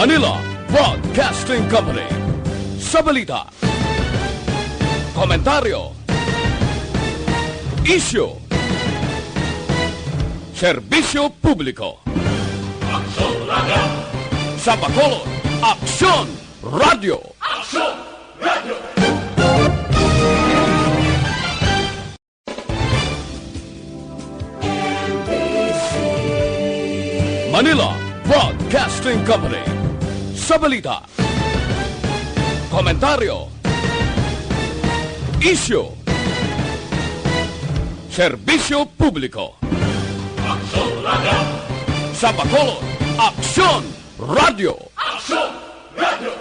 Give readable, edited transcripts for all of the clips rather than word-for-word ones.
Manila Broadcasting Company. Sa balita, komentaryo, isyu, serbisyo publiko. Aksyon Radio! Sa Bacolod, Aksyon Radio! Aksyon Radio! Manila Broadcasting Company. Sa balita, komentaryo, isyu, serbisyo publiko. Aksyon Radio! Sa Bacolod, Aksyon Radio! Aksyon Radio!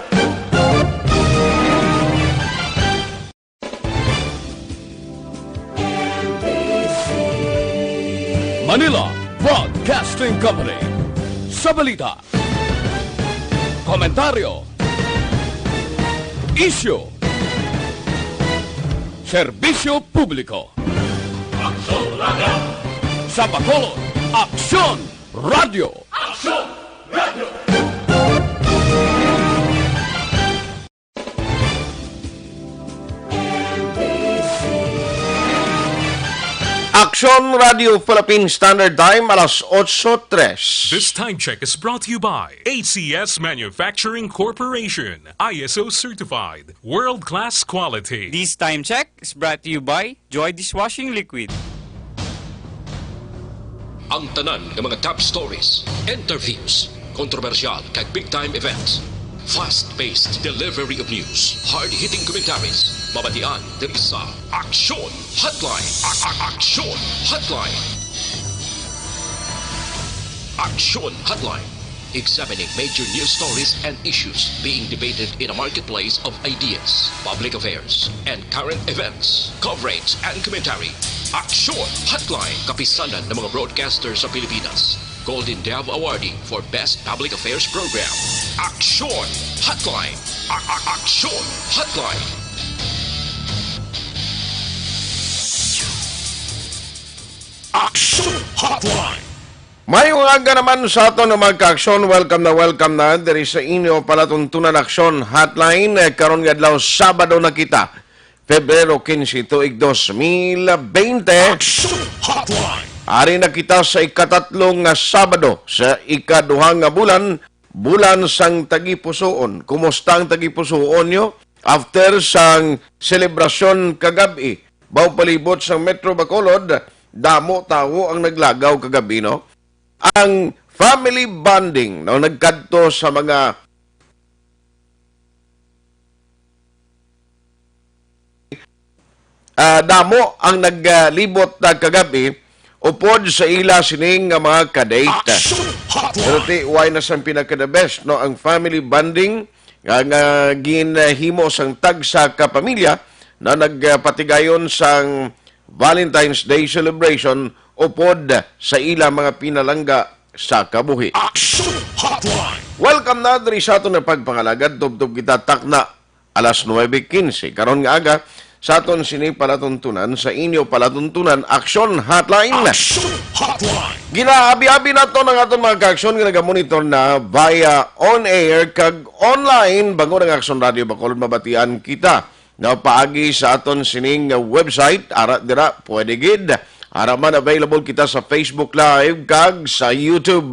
Manila Broadcasting Company. Sa balita, komentaryo, isyu, serbisyo publiko. Aksyon Radio! Sa Bacolod, Aksyon Radio! Aksyon Radio! Aksyon Radio Philippine Standard Time, alas 8:03. This time check is brought to you by ACS Manufacturing Corporation, ISO certified, world-class quality. This time check is brought to you by Joy Dishwashing Liquid. Ang tanan ng mga top stories, interviews, kontrobersyal kag big-time events, fast-paced delivery of news, hard-hitting commentaries, mabatian ng isa, Aksyon Hotline! Aksyon Hotline! Aksyon Hotline! Examining major news stories and issues being debated in a marketplace of ideas, public affairs, and current events, coverage and commentary. Aksyon Hotline! Kapisanan ng mga broadcasters sa Pilipinas. Golden Dove Awarding for Best Public Affairs Program. Aksyon Hotline! Aksyon Hotline! Aksyon Hotline! Mayong aga naman sa ato na magka-aksyon. Welcome na diri sa inyo palatuntunan Aksyon Hotline. Karon nga adlaw Sabado na kita, Pebrero 15 tuig 2020. Aksyon Hotline! Ari na kita sa ikatatlong nga Sabado sa ikaduhang nga bulan sang Tagipusoon. Kumusta ang Tagipusoon nyo? After sang selebrasyon kagabi, baw palibot sang Metro Bacolod, damo tao ang naglagaw kagabi, no? Ang family bonding, no, nagkadto sa mga damo ang naglibot kagabi upod sa ila sining nga mga kadate. Pero why na sang pinaka-the best, no? Ang family bonding nga ginhimo sang tagsa ka pamilya na nagpatigayon sang Valentine's Day celebration upod sa ila mga pinalangga sa kabuhi. Welcome na diri sa aton na pagpangalagad. Tubtub kita takna alas 9:15. Karon nga aga sa aton sini palatuntunan sa inyo palatuntunan Aksyon Hotline. Ginaabi-abi na to ng aton mga ka-aksyon nga nagamonitor na via on-air kag online bango ng Aksyon Radio Bacolod. Mabatian kita na paagi sa aton sining website. Ara dira pwede gid. Ara man available kita sa Facebook Live kag sa YouTube.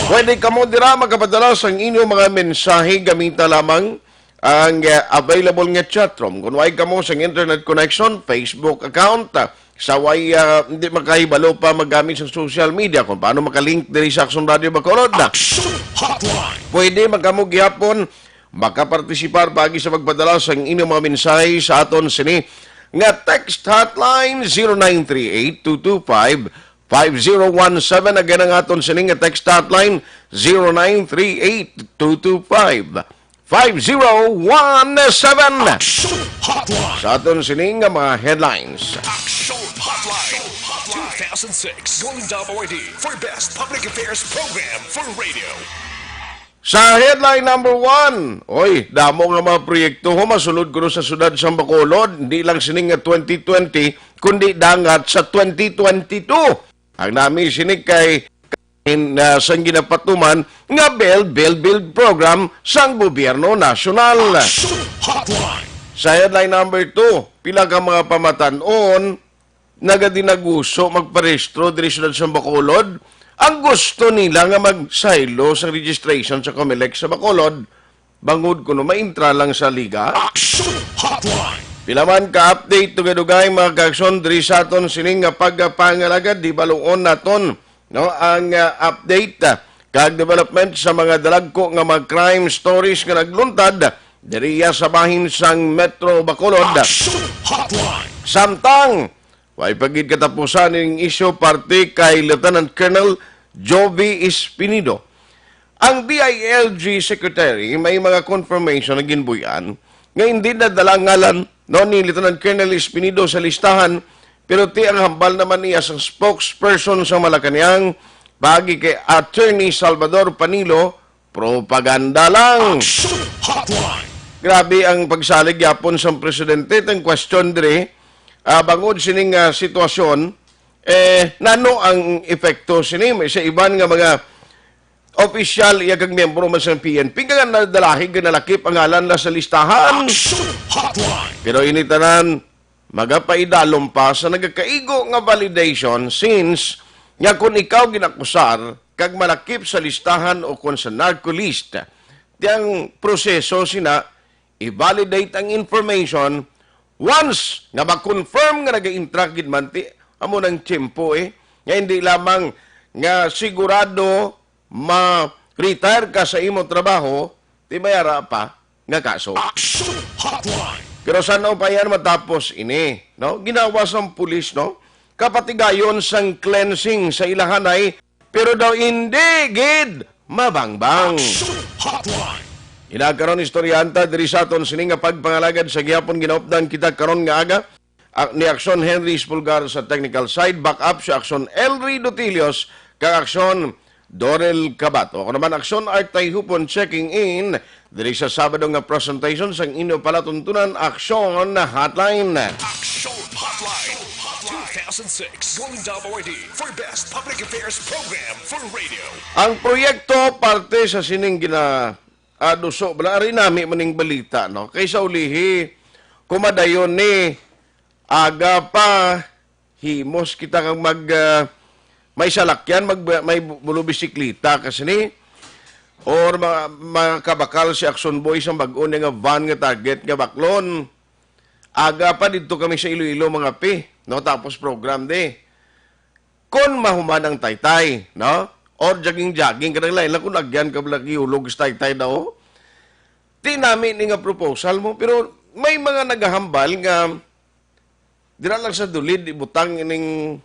Pwede ka mo dira makapadala sa inyong mga mensahe gamita lamang ang available nga chatroom. Kung way ka mo sa internet connection, Facebook account, sa way hindi makahibalo pa magamit sa social media, kung paano makalink diri sa Aksyon Radio Bacolod. Pwede magkamog gihapon makapartisipar pagi sa magpadala sa inyong mga mensahe sa aton sini nga text hotline 0938-225-5017. Again ang aton sini nga text hotline 0938-225-5017. Sa aton sini nga mga headlines. Aksyon Hotline 2006 Golden Dove Awardee for Best Public Affairs Program for Radio. Sa headline number 1, oy, damo nga mga proyekto ho masulod kuno sa sudad sa Bacolod, hindi lang sining nga 2020, kundi dangat sa 2022. Ang nami sinig kay sang ginapatuman nga build program sang gobyerno nasyonal. Sa headline number 2, pila ka mga pamatanon nagadinaguso magparehistro diri syudad sa Bacolod. Ang gusto nila nga magsaylo sa registration sa Comelec sa Bacolod, bangod kuno maintra lang sa liga. Pila man ka update tugadugay mga kaaksyon diri sa aton sining nga pagpangalagad di baluon naton no ang update kag development sa mga dalagko nga mga crime stories nga nagluntad diri sa bahin sang Metro Bacolod. Samtang way pagid katapusan ning isyu parte kay Lieutenant Colonel Jovi Espinido. Ang DILG Secretary may mga confirmation na ginbuyan nga hindi nadala ngalan no ni Lieutenant Colonel Espinido sa listahan, pero ti ang hambal naman niya sa spokesperson sa Malacañang bagi kay Attorney Salvador Panilo, propaganda lang. Grabe ang pagsalig yapon sa presidente teng question dire bangod sining sitwasyon nano ang epekto sini sa iban nga mga opisyal iya kag miyembro man sa PNP nga nadalahig nga nalakip ang ngalan na sa listahan. Pero initanan magapaidalom pa sa nagakaigo nga validation since nga kung ikaw ginakusar kag malakip sa listahan o kung sa narcolist, tiyang proseso sina i-validate ang information once nga ma-confirm nga nag-interact gid man ti amo ng tiyempo nga hindi lamang nga sigurado ma-retire ka sa imo trabaho ti mayara pa nga kaso. Pero sana pa yan matapos ini, no? Ginawa sang pulis, no? Kapatigayon sang cleansing sa ilahanay, pero daw hindi gid mabangbang. Inagkaroon istoryanta diri sa aton sining nga pagpangalagad sa gihapon ginaupdan kita karon nga aga ni Aksyon Henry Spulgar sa technical side, back up si Aksyon Elry Dutilios kag Aksyon Dorel Cabato. Ako naman Aksyon Art Hupon checking in diri sa Sabado nga presentation sang inyo palatuntunan Aksyon Hotline. Action Hotline 2006 Golden WRD for Best Public Affairs Program for Radio. Ang proyekto parte sa sining aduso bala rin nami maning balita no kaysa ulihi kumadayon ni aga pa himos kita kang may salakyan may bulo bisikleta kasi ni or makabakal si Action Boys ang bag-on nga van nga target nga baklon aga pa dito kami sa Iloilo mga no tapos program de kon mahuman ang taytay no or jogging kanang lain lang kung agyan ka lagi ulog tay daw. Di namin nga proposal mo pero may mga naghahambal nga dira lang sa dulid ibutang ining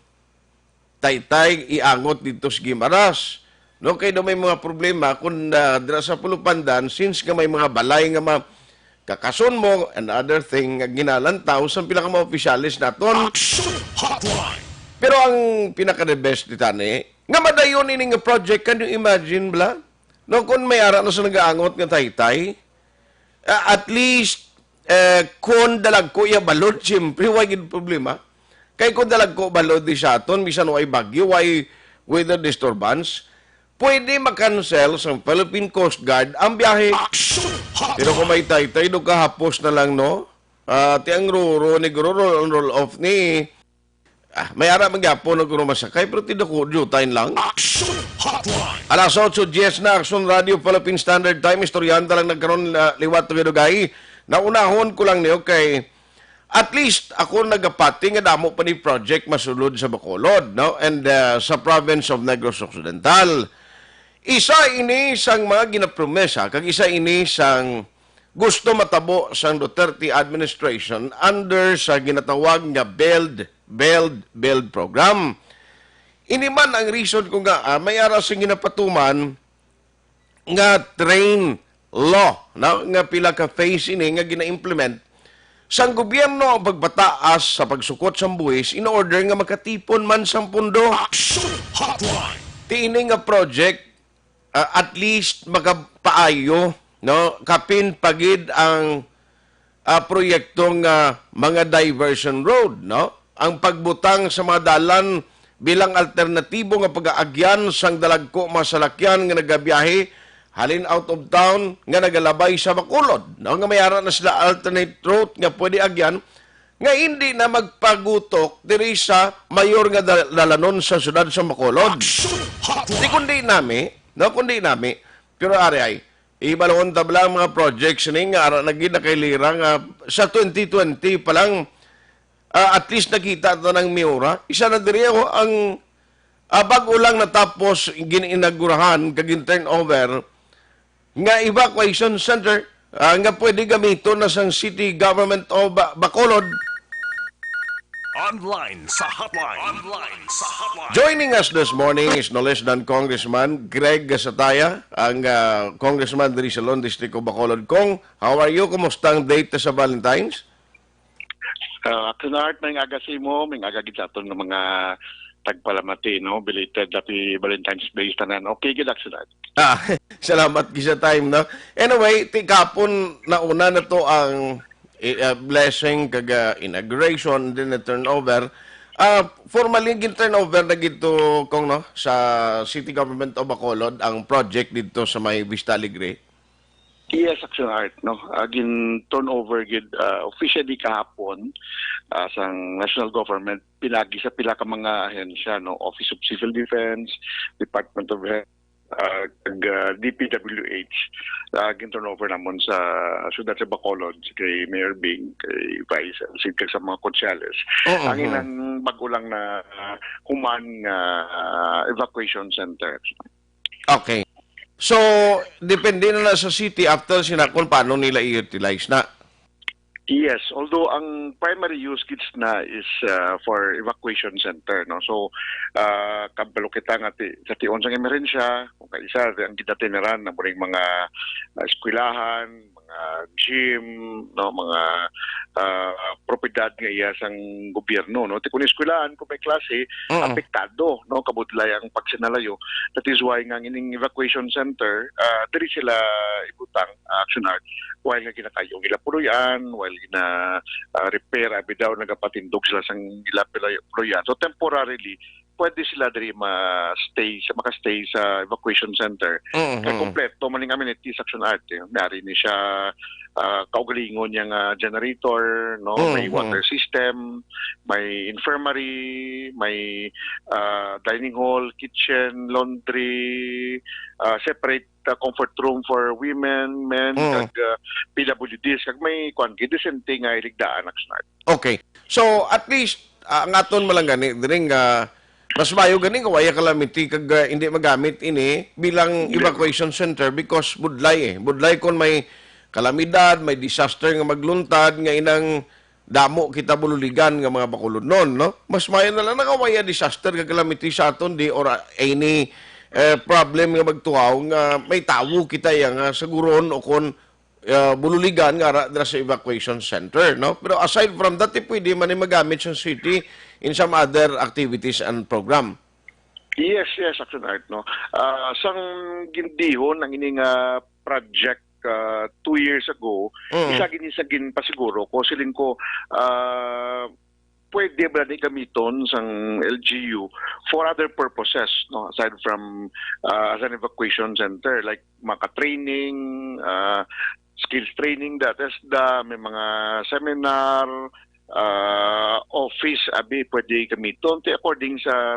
taytay iangot dito sa Gimaras. No kay daw may mga problema kun dira sa Pulupandan since nga may mga balay nga kakason mo and other thing nga ginalantaw sa pinaka mga opisyalis naton. Pero ang pinaka-the best ditani nga madayon ini nga project, can you imagine bla? No, kung may ara na sa nag-aangot nga taytay, at least, kung dalag ko iya balod, siyempre, wagin problema. Kaya kung dalag ko balod di sa aton, misan way bagyo, way weather disturbance, pwede makancel sa Philippine Coast Guard ang biyahe. Pero kung may taytay, doon kahapos na lang, no? Tiang roll off ni may ara magyapon og masakay pero tido ko time lang. Alas 8:10 na Action Radio Philippine Standard Time istoryanta lang nagkaroon liwat tugay. Naunahon ko lang niyo kay at least ako nagapati nga damo pa ni project masulod sa Bacolod no and sa province of Negros Occidental. Isa ini sang mga ginapromesa kag isa ini sang gusto matabo sang Duterte administration under sa ginatawag nga build program. Ini man ang reason ko nga may ara sing ginapatuman nga train law nga pila ka phase ini nga gina-implement sang gobyerno ang pagbataas sa pagsukot sa buwis in order nga makatipon man sang pundo. Tiini nga project at least magapaayo no kapin pagid ang proyektong mga diversion road no ang pagbutang sa mga dalan bilang alternatibo nga pag-aagyan sang dalagko masalakyan nga nagabiyahe halin out of town nga nagalabay sa Bacolod. No, nga mayara na sila alternate route nga pwede agyan nga hindi na magpagutok diri sa mayor nga dalanon sa syudad sa Bacolod. Di kundi nami, pero ari ay ibalon tabla ang mga projects ni nga ara nagid na kay lira nga sa 2020 pa lang at least nakita ito ng Miura. Isa na diri ako ang bago lang natapos gininagurahan kaging turnover nga evacuation center nga pwede gamito na sang City Government of Bacolod. Online sa hotline. Joining us this morning is no less than Congressman Greg Gasataya, ang Congressman diri sa Lone District of Bacolod. Kong, how are you? Kumusta ang date sa Valentine's? Kunart may agasimo, may agagid sa aton ng mga tagpalamati, no? Belated happy Valentine's Day tanan. Okay, good sunod. Salamat gisa time, no? Anyway, tikapon na una na to ang blessing kaga inauguration din na turnover. Formally gin turnover na gito kong no sa City Government of Bacolod ang project dito sa may Vista Alegre. Yes, Action Art, no? Agin turnover gid officially kahapon sa national government pinagi sa pila ka mga ahensya, no? Office of Civil Defense, Department of Health, DPWH, gin-turnover namon sa syudad sa Bacolod, kay Mayor Bing, kay Vice, kay sa mga konsyales. Ang ilang bagulang na human evacuation center. Okay. So, depende na sa city after sinakon paano nila i-utilize na. Yes, although ang primary use kits na is for evacuation center, no. So kabalo kita nga sa tion sang emerhensya, kung kaisa ang gidatiniran na muring mga eskwelahan, mga gym, no, mga propiedad nga iya sang gobyerno, no. Kung eskwelahan kung may klase apektado, no, kabudlay ang pagsinalayo. That is why nga ining evacuation center diri sila ibutang Action Art while nga ginakayong ila puloyan, while gina repair abi daw nagapatindog sila sang ila puloyan. So temporarily pwede sila diri makastay sa evacuation center. Kaya kompleto maning amenities Action Art. Nari ni siya kaugalingon yung generator, no, may water system, may infirmary, may dining hall, kitchen, laundry, separate comfort room for women, men, kag PWDs, kag may disente nga iligdaan Action Art. Okay. So, at least, ang aton mo lang gani, diring mas mayo gani kawaya calamity kag hindi magamit ini bilang evacuation center because budlay kon may kalamidad, may disaster nga magluntad nga inang damo kita bululigan nga mga Bacolod non, no? Mas mayo na lang nakawaya disaster kag calamity sa aton di or any problem nga magtuhaw nga may tawo kita yang seguron o kon bululigan nga ra sa evacuation center, no? Pero aside from that, pwede man magamit sa city in some other activities and program. Yes, Action Art, no. Sang gindihon ang ining project 2 years ago, isa gin pasiguro ko siling ko pwede ba ni gamiton sang LGU for other purposes, no, aside from as an evacuation center like maka-training, skills training, that is may mga seminar, office abi pwede gamiton according sa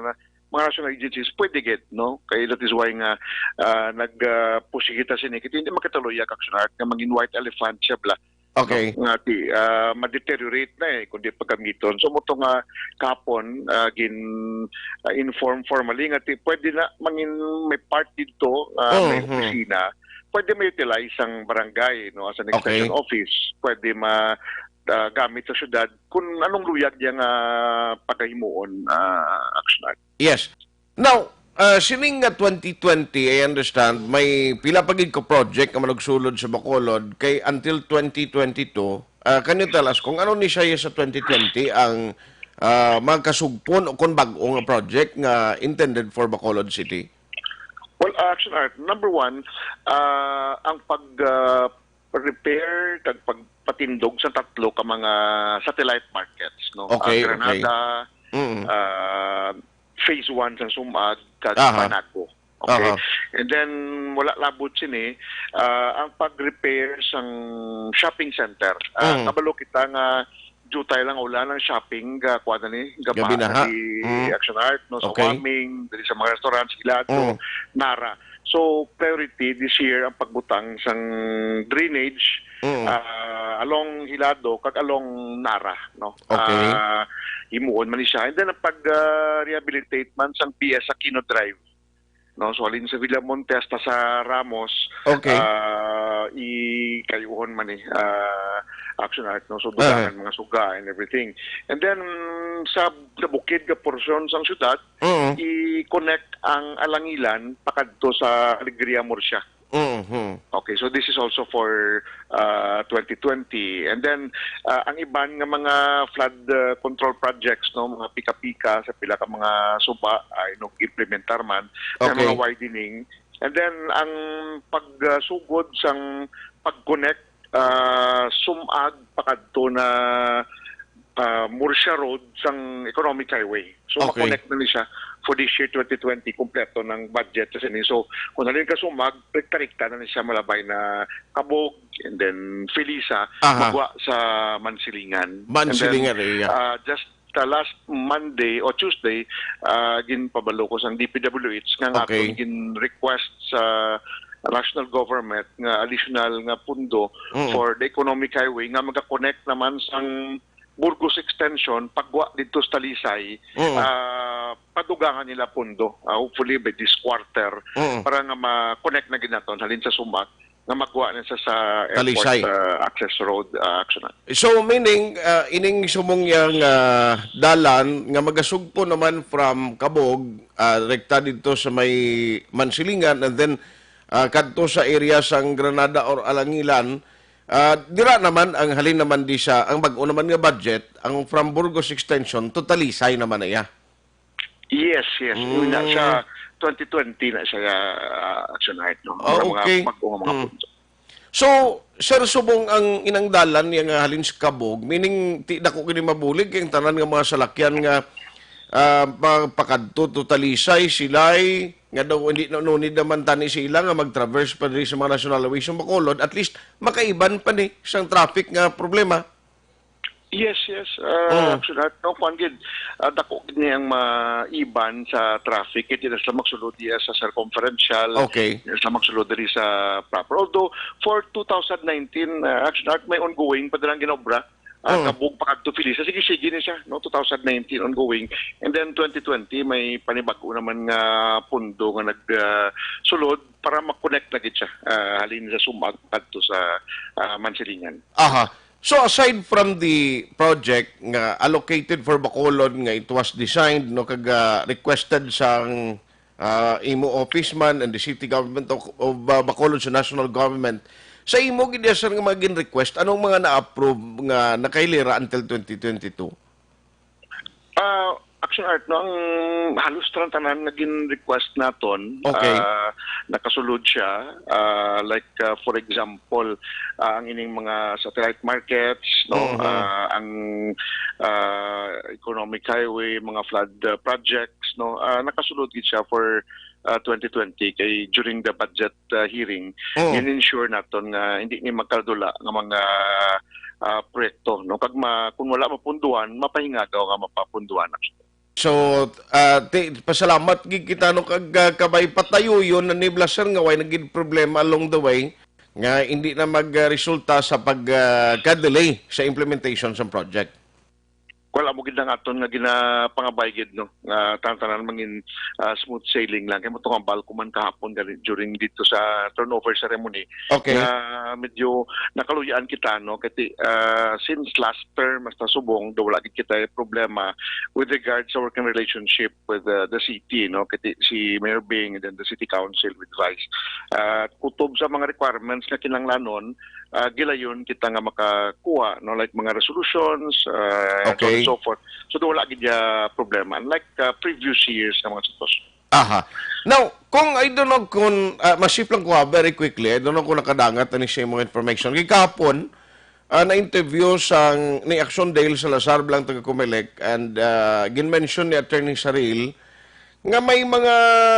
mga national agencies pwede get, no, kaya that is why nga nagpusigita sinikit hindi makataluyak Action Art nga maging white elephant siya bla. Okay. Nga ma-deteriorate na kundi pagamiton. So mo nga kapon inform formally nga pwede na mangin may part dito may opisina. Pwede ma-utilize ang barangay, no, as an extension office. Pwede gamit sa syudad kung anong luyag yang pagkahimuon Action Art. Yes. Now, sining nga 2020, I understand, may pila pagid ko project nga manugsulod sa Bacolod kay until 2022. Can you tell us kung ano ni siya sa 2020 ang magkasugpon o kung bag-o nga project nga intended for Bacolod City? Well, Action Art, number one, ang pag-repair kag pagpatindog sa tatlo ka mga satellite markets, no? Okay, Granada, phase 1 sa Sumag kag Aha. Panago. Okay. Aha. And then wala labot sini ang pag-repair sang shopping center. Kabalo kita nga jutay lang wala ng shopping kuwada ni Gabi na, ha? di Action Art no sa Okay. Waming, diri sa mga restaurants Hilado, Nara. So priority this year ang pagbutang sang drainage along Hilado kag along Nara no. Okay. Himuon man ni siya. And then ang pag-rehabilitate man sang PS Aquino Drive. No, so alin sa Villamonte hasta sa Ramos, Okay. ikayuhon man Action Art, no, so dugangan mga suga and everything. And then sa bukid ka porsyon sang syudad, i-connect ang Alangilan pakadto sa Alegria Murcia. Okay, so this is also for 2020. And then ang iban nga mga flood control projects no, mga pika-pika sa pila ka mga suba ay no implementar man sa Okay. mga widening. And then ang pagsugod sang pag-connect Sumag pakadto na Murcia Road sang Economic Highway. So Okay. ma-connect na ni siya for this year 2020 kumpleto ng budget sa sini. So kung halin ka Sumag, rekta na ni siya malabay na Kabog and then Felisa Aha. magwa sa Mansilingan. Mansilingan And then, area. just last Monday o Tuesday ginpabalo ko sang DPWH nga Okay. aton gin-request sa national government nga additional nga pundo for the economic highway nga magka-connect naman sang Burgos Extension pagwa dito sa Talisay padugangan nila pundo hopefully by this quarter para nga ma-connect na ginaton halin sa Sumac nga magwa na sa airport Talisay. access road action. So meaning ining sumong yang dalan nga magasugpo naman from Kabog rekta dito sa may Mansilingan and then kadto sa area sang Granada or Alangilan dira naman ang halin naman di sa ang bag-o naman nga budget ang from Burgos Extension to Talisay naman na iya. Yes. Na siya 2020 na siya action height no. Okay. Mga punto. So, Sir Subong, ang inang dalan yang halin sa Kabog, meaning ti dako kini mabulig yung tanan nga mga salakyan nga pakadto to Talisay, Silay, nga daw hindi nunid naman tani sila nga mag-traverse pa rin sa mga national highways sa Bacolod, at least makaiban pa ni isang traffic nga problema. Yes. Action height no pangid dako gid niyang maiban sa traffic kiti sa magsulod diya sa circumferential. Okay. Sa magsulod diri sa proper. Although for 2019 action height may ongoing pa dalang ginobra. Kabog pakadto Felisa. Sige na siya, no? 2019 ongoing. And then 2020, may panibago naman nga pundo nga nagsulod para makonect na gid siya. Halin sa Sumag pakadto sa Mansilingan. Aha. So aside from the project nga allocated for Bacolod nga it was designed no kag requested sang imo office man and the city government of Bacolod sa national government, sa imo gid sir nga magin request anong mga na-approve nga nakailira until 2022? Action art no ang halos tanan naging request naton. Okay. Nakasulod siya like for example ang ining mga satellite markets no ang economic highway mga flood projects no nakasulod gid siya for 2020 kay during the budget hearing in-ensure naton nga hindi ni magkadula nga mga proyekto no kag kung wala mapunduan mapahingagaw nga mapapunduan. So pasalamat gid kita no kag kabay patayo yon na nibla sir nga way naging problema along the way nga hindi na magresulta sa pag-delay sa implementation sa project. Wala mo gid nga aton nga ginapangabay gid no nga tanan mangin smooth sailing lang kay mo tong balko man kahapon during dito sa turnover ceremony. Okay. Medyo nakaluyaan kita no kay since last term hasta subong daw wala gid kita problema with regards sa working relationship with the city no kay si Mayor Bing and then the city council with vice kutob sa mga requirements nga kinahanglanon gilayon kita nga makakuha no like mga resolutions Okay. so forth. So wala gid problema unlike previous years na mga sitwasyon. Aha. Now, kung I don't know kung masip lang ko very quickly, I don't know kung nakadangat ani siya mga information. Gikapon na-interview sang ni Action Dale Salazar Blang taga Comelec and gin-mention ni Attorney Saril nga may mga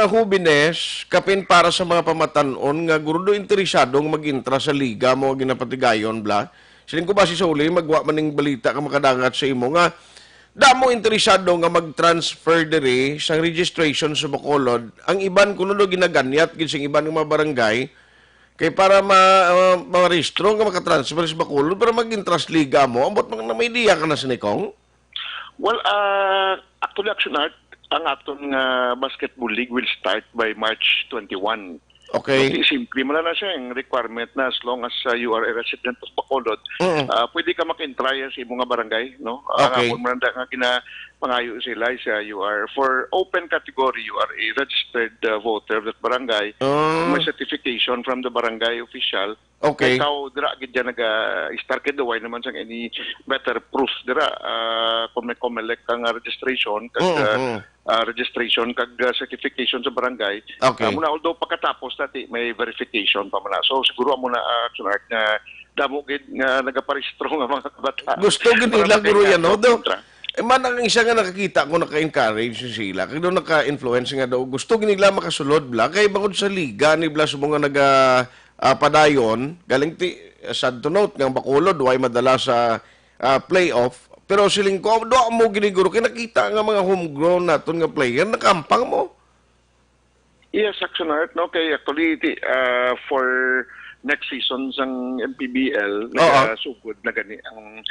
hubines kapin para sa mga pamatanon nga gurudo interesado nga mag-intra sa liga mo ginapatigayon bla. Siling ko ba si Soli magwa maning balita ka makadagat sa imo nga damo interesado nga mag-transfer diri sa registration sa Bacolod. Ang iban kuno do ginaganyat gid sing iban nga mga barangay kay para ma-rehistro nga makatransfer sa Bacolod para mag-intra sa liga mo. Ambot mga may idea ka na sa Nikong? Well, actually, Action Art, ang aton basketball league will start by March 21. Okay. So, simple mo na siya yung requirement na as long as you are a resident of Bacolod, pwede ka makintrya sa imong nga barangay, no? Okay. Kung man nga pangayo sila sa you are for open category, you are a registered voter of that barangay. May certification from the barangay official. Okay. Ikaw dira gid dyan nag-start kid why naman sang any better proof dira kung may COMELEC kang registration kag registration kag certification sa barangay. Okay. Muna although pagkatapos nati may verification pa man. So siguro muna Action Art nga damo gid nga nagaparehistro nga mga kabata. Gusto gid nila guro yan, no? Do, kontra. man ang isa nga nakakita ko naka-encourage sila kay do naka-influence nga daw gusto gid nila makasulod bla kay bangod sa liga ni bla sa mga padayon galing ti sad to note nga ang Bacolod way madala sa playoff pero siling ko do mo giniguro kay nakita nga mga homegrown naton nga player nakampang mo. Yes, Action Art, no? Kaya actually, for next season sang MPBL, sugod na gani ang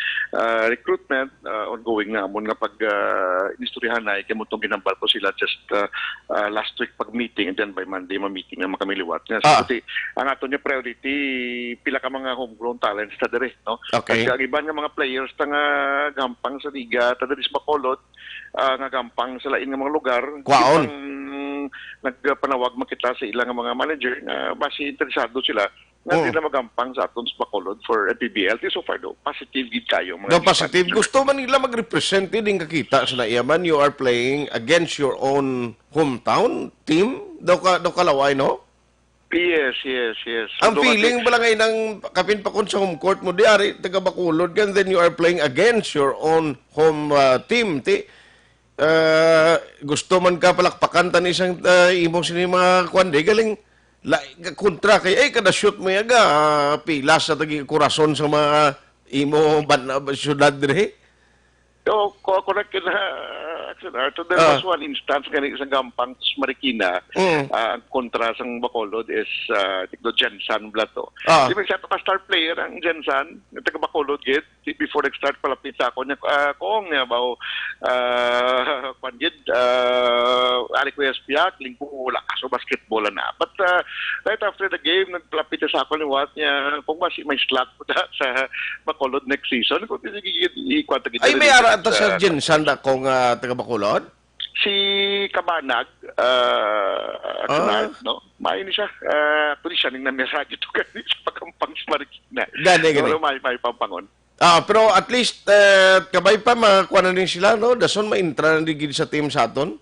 recruitment, ongoing na amon nga pag inistoryahan na, kaya mo itong ginambal ko sila just last week pag meeting and then by Monday ma-meeting na makamiliwat. So, ang ato niya priority, pila ka mga homegrown talents ta dere, no? Okay. Kasi ang iban nga mga players ta nga gampang sa liga, ta dere sa Bacolod, nga gampang sa lain nga mga lugar. Kwaon. Nagpanawag makita sa ilang mga manager na base interesado sila nga hindi na magampang sa aton sa Bacolod for PBL. So far do, positive gid kayo. No, positive. Gusto man nila mag-represent din kakita sa naiyaman you are playing against your own hometown team. Daw kalaway, no? Yes. Ang feeling pala ngayon ng kapin pa kun sa home court mo diari taga Bacolod and then you are playing against your own home team. Gusto man ka palakpakan tan isang imong sini mga kwande galing kontra kay ay kada shoot mo yaga pila sa tagi kurason sa mga imo syudad dire. So, correct ka na, Action Art. So, there was one instance ganit sa Gampang sa Marikina, ang kontra sa Bacolod is Tigdo Jensan Blato. Di ba siya ka star player ang Jensan, taga Bacolod gid, before nag-start palapit sa ako niya, kung niya ba, panggid, ali ko yung spiyak, lingkong wala kaso basketball na. But right after the game, nagpalapit sa ako liwat niya, kung ba may slot po sa Bacolod next season, kung ikwanta gid. Ay may ara ta sa Jensan da kong taga Bacolod. Si Kabanag, no? Main siya. Actually, siya nang namira dito kasi sa pagkampang sa Marikina. Gani. So, may pampangon. Pero at least, kabay pa, makakuha na rin sila, no? Dason, ma-intra na digid sa team sa aton?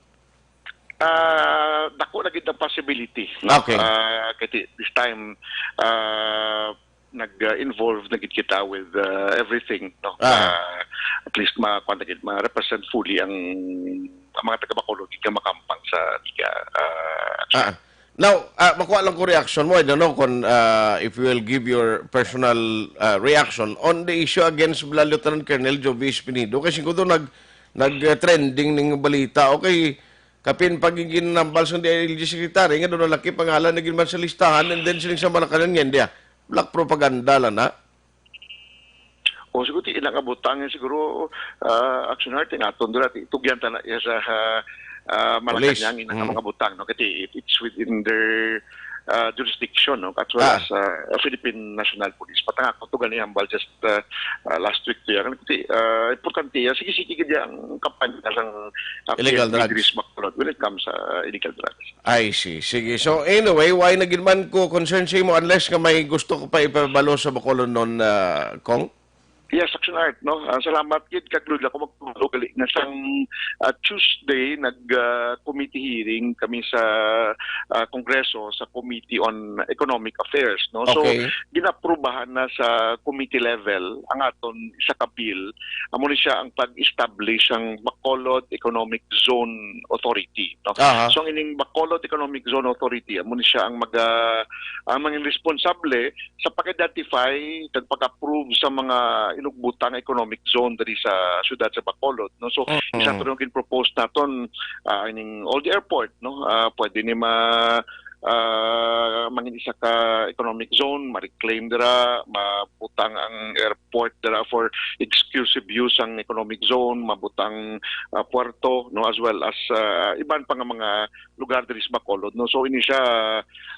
Dako na gid ang possibility. No? Okay. Kasi this time, nag-involve na gid kita with everything. No? At least ma-represent fully ang mga taga-Bacolod ka makampang sa liga. Now, makuha lang ko reaction mo. I don't know kung if you will give your personal reaction on the issue against Lieutenant Colonel Jovis Pinido. Kasi kung doon nag-trending ng balita, okay, kapin pagiging nambal sa DILG Secretary, nga doon laki pangalan naging man sa listahan and then siling sa Malakanan yan, diya. Black propaganda lang na. O siguro ilang abutang siguro Action Art naton dira tugyan ta na sa Malacanang inang mga butang no kasi it's within their jurisdiction no as well as Philippine National Police patang ako tugan ni ambal just last week tiya kasi importante sige gid ang kampanya ng illegal drugs when it comes sa illegal drugs. I see. Sige. So anyway, why naging man ko concern sa mo unless ka may gusto ko pa ipabalo sa Bacolod noon Kong? Yes, Action Art, no? Salamat gid kag Lula ko magtulo gali nga sang Tuesday committee hearing kami sa Kongreso sa Committee on Economic Affairs, no? Okay. So ginaprubahan na sa committee level ang aton isa ka bill amo ni siya ang pag-establish ang Bacolod Economic Zone Authority, no? Aha. So ang ining Bacolod Economic Zone Authority amo ni siya ang mga responsable sa pag-identify kag pag-approve sa mga inugbutang economic zone diri sa syudad sa Bacolod, no? So isa to yung propose naton ining Old Airport, no? Pwede ni mangin isa ka economic zone, ma-reclaim dira, mabutang ang airport dira for exclusive use ang economic zone, mabutang puerto, no, as well as iban pa nga mga lugar diri sa Bacolod, no. So ini siya,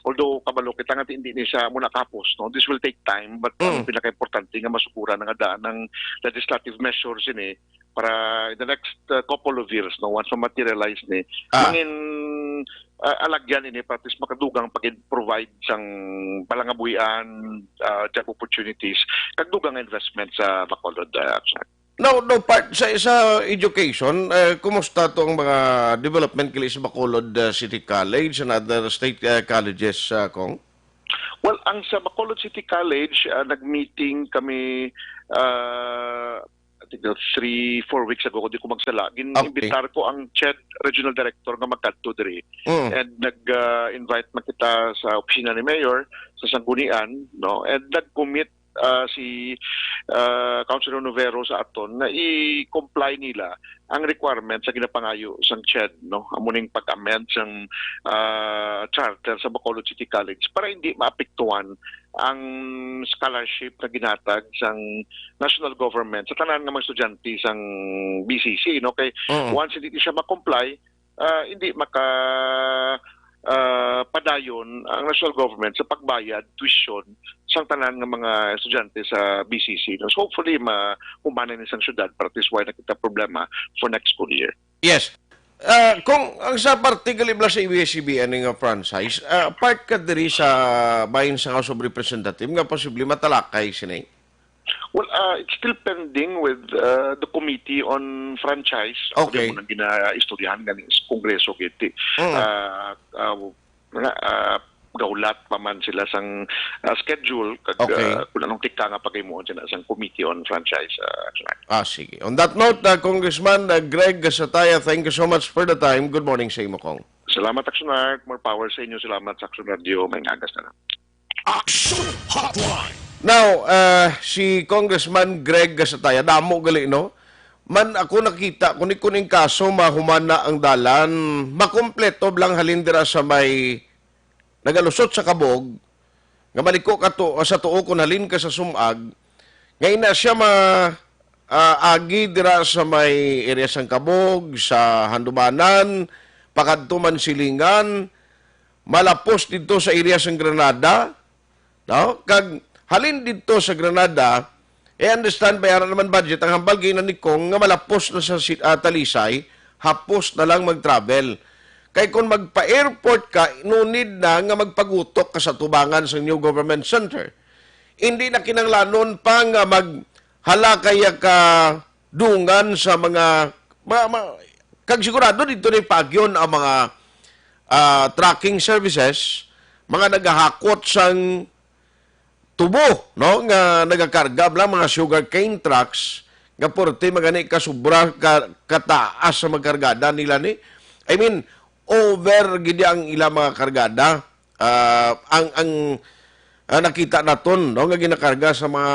although kabalo kita nga hindi ni siya muna kapos, no, this will take time, but ang pinaka-importante nga masukura nga daan ng legislative measures ini para in the next couple of years, no, once ma-materialize ni mangin alagyan ini patis makadugang pag-provide sang palangabuhian, job opportunities, kagdugang investment sa Bacolod. No, part sa education, kumusta to ang mga development kili sa Bacolod City College and other state colleges, Kong? Well, ang sa Bacolod City College, nag-meeting kami I think 3-4 weeks ago, di ko magsala. Gin-imbitar ko ang CHED Regional Director nga magkadto diri. And nag-invite makita sa opisina ni Mayor sa Sanggunian, no? And nag-commit si Councilor Novero sa aton na i-comply nila ang requirement sa ginapangayo sang CHED, no, amuning pag-amend sang charter sa Bacolod City College para hindi maapektuhan ang scholarship na ginatag sang national government sa tanan nga mga estudyante sang BCC, no, kay once hindi siya ma-comply, hindi padayon ang national government sa pagbayad tuition sa tanan ng mga estudyante sa BCC. So hopefully mahumanan isang syudad para this why nakita problema for next school year. Yes. Kung ang sa particular bla sa ABS-CBN nga franchise, part ka diri sa bahin sa House of Representative nga posible matalakay sinay? Well, it's still pending with the Committee on Franchise. Okay. Ako gina-istoryahan galing sa Kongreso kiti. Gaulat pa man sila sang schedule kag kung anong tika nga paghimuon sila sang Committee on Franchise. Sige. On that note, Congressman Greg Gasataya, thank you so much for the time. Good morning sa imo, Kong. Salamat, Action Art. More power sa inyo. Salamat sa Action Radio. May ngagas na. Action Hotline. Now, si Congressman Greg Gasataya, damo gali, no? Man ako nakita, kuning kaso, mahumana ang dalan, makumpleto blang halindira sa may nagalusot sa kabog, nga maliko ka to, sa tuo kung halin ka sa sumag, ngayon na siya agi dira sa may area sang kabog, sa Handumanan, pakadto man silingan, malapos dito sa area sang Granada, no? Kag halin dito sa Granada, understand, bayaran naman budget, ang hambal ginan ni Kong, nga malapos na sa Talisay, hapos na lang mag-travel. Kaya kung magpa-airport ka, no need na nga magpagutok ka sa tubangan sa New Government Center. Hindi na kinanglanon pa nga maghala kaya ka dungan sa mga kag sigurado dito ni pagyon ang mga tracking services, mga nagahakot sang tubo, no, nga nagakarga bla mga sugarcane trucks nga porte magani ka sobra kataas sa magkargada nila ni. I mean, over gidi ang ilang mga kargada. Ang nakita naton, no, nga ginakarga sa mga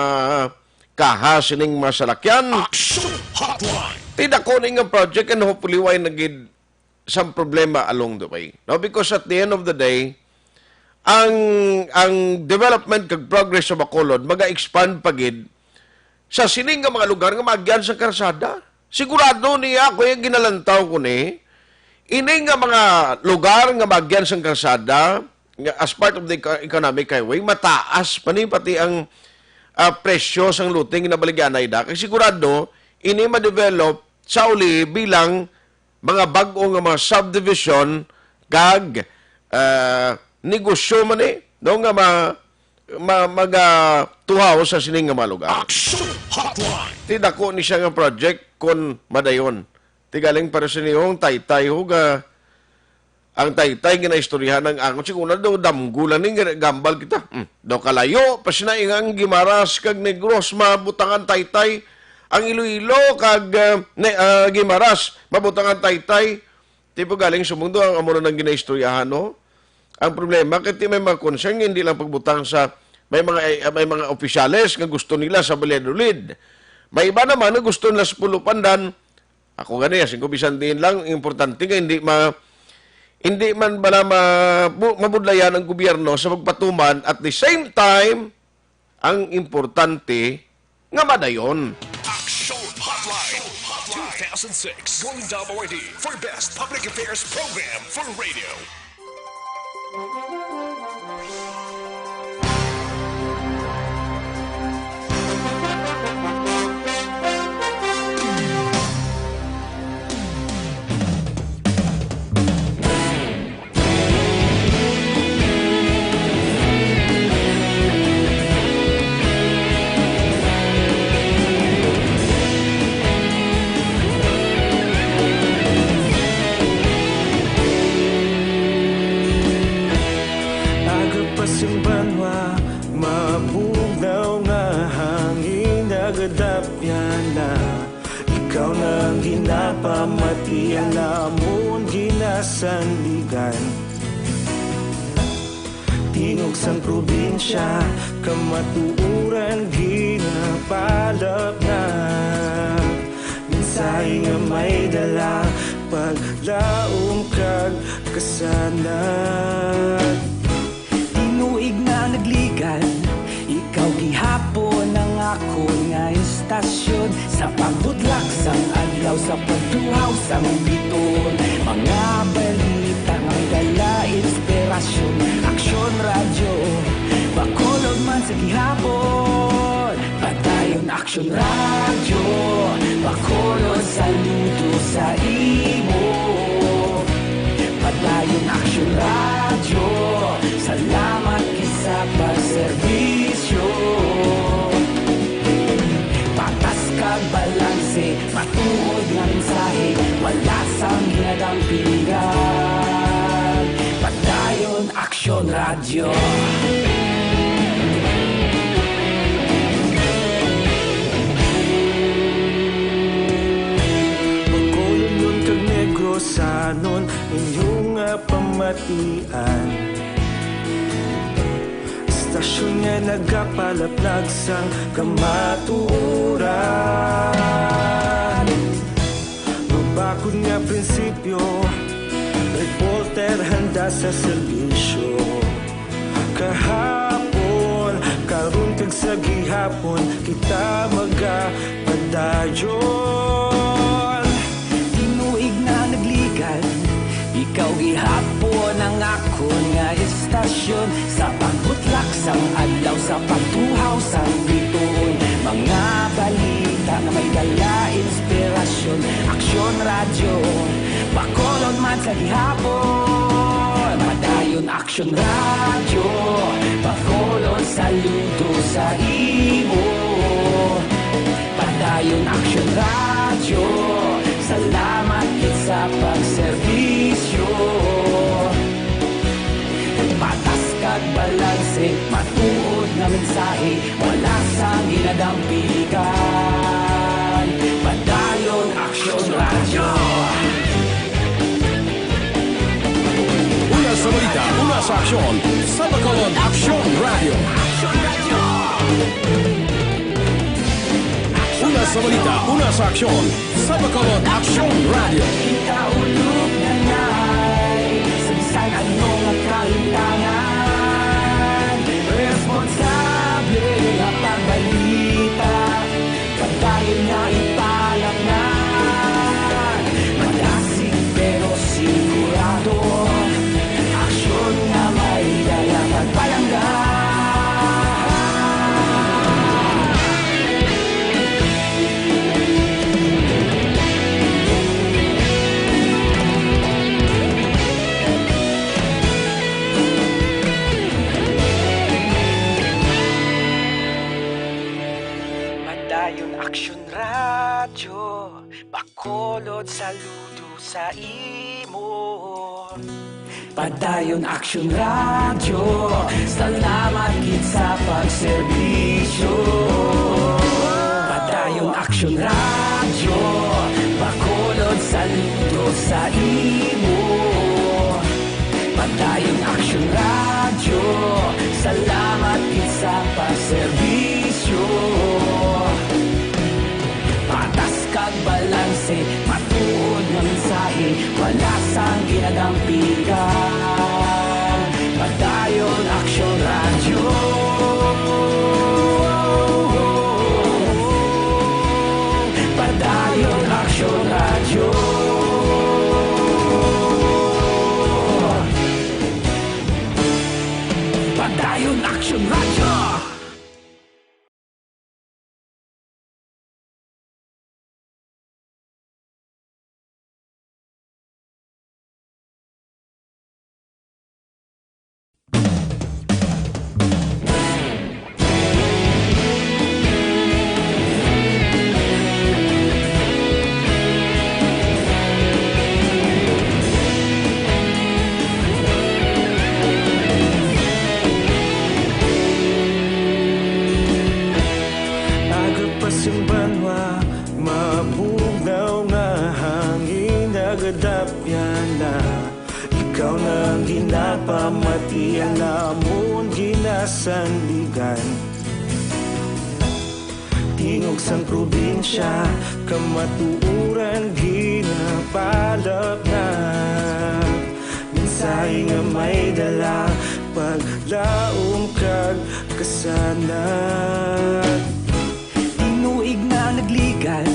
kaha sining masalakyan. Action Hotline. Tidak ko nga project and hopefully why nagid some problema along the way. No, because at the end of the day, ang development kag progress sa Bacolod maga-expand pagid sa sining nga mga lugar nga magyan sa karsada. Sigurado niya ako yung ginalantaw ko ni ini nga mga lugar nga magyan sa karsada nga as part of the economic highway mataas pati ang presyo sang luting na baligyanay da. Kasi sigurado ini ma-develop sa uli bilang mga bag-o nga mga subdivision kag negosyo man no nga tuhaw sa sining nga mga lugar. Action Hotline. Ti dako ni siya nga project kon madayon. Ti galing para sa niyong taytay ho nga ang taytay ginaistoryahan ng angon siguro daw damgulan ning gambal kita. Daw kalayo pas na ingang Gimaras kag Negros mabutangan taytay ang Iloilo kag Gimaras mabutangan taytay. Tipo galing sumundo ang amo nang ginaistoryahan no. Ang problema kiti may mga concern hindi lang pagbutang sa may mga opisyales nga gusto nila sa Valladolid. May iba naman na gusto nila sa Pulupandan. Ako gani asing ko bisan din lang importante nga hindi man bala mabudlayan ng gobyerno sa pagpatuman at the same time ang importante nga madayon. Action Hotline. 2006 Golden Double ID for Best Public Affairs Program for Radio. Simbanwa, mabugnaw nga hangin nagadapyan na ikaw na ginapamatian namon ginasandigan. Tinog sang probinsya, kamatuuran ginapalap na minsay nga may dala paglaom kag kasanad. Tuig na nagligan, ikaw gihapon ang ako nga istasyon sa pagbudlak sang adlaw sa pagtuhaw sang biton. Mga balita nga may dala inspirasyon, aksyon radyo, bakolog man sa gihapon. Padayon aksyon radyo, bakolog saludo sa imo. Padayon aksyon radyo, salamat sa pagserbisyo. Patas kag balanse, matuod nga mensahe, wala sang ginadampingan. Padayon aksyon radyo. Magkulong nun kag Negros sanon inyong pamatian. Stasyon nga nagapalaplag sang kamatuuran. Mabakod nga prinsipyo, reporter handa sa serbisyo. Kahapon, karon kag sa gihapon, kita magapadayon. Tinuig na nagligan, ikaw gihapon ang ako nga istasyon sa pagbutlak sang adlaw sa pagtuhaw sang biton. Mga balita na may dala inspirasyon, aksyon radyo, bakolod man sa gihapon. Padayon aksyon radyo, bakolod saludo sa imo. Padayon aksyon radyo, salamat sa pagserbisyo. Patas kag balanse, matuod na mensahe, wala sang ginadampigan. Padayon aksyon radyo. Una sa balita, una sa aksyon, sa Bacolod Aksyon Radio. Una sa balita, una sa aksyon, sa Bacolod Aksyon Radio. Ikaulog na na'y sa bisan anong kalintangan. Responsable na pagbalita, pagdayon na ipalak na. Malasig pero sigurado, aksyon na may dala pagpalanggan. saludo sa imo. Padayon Action Radio, salamat gid sa pagserbisyo. Padayon Action Radio, Bacolod saludo sa imo. Padayon Action Radio, salamat gid sa pagserbisyo. Patas kag balanse, matuod nga mensahe, wala sang ginadampigan. Padayon Action Radio. Padayon Action Radio. Padayon Action Radio. Agapas yung banwa, mabugaw na hangin, nagadapyan na. Ikaw na ang ginapamatian, namon ginasandigan. Tingog sang probinsya, kamatuuran ginapalap na. Minsay nga may dala, paglaom kag kasanat. Tinuig na nagligan,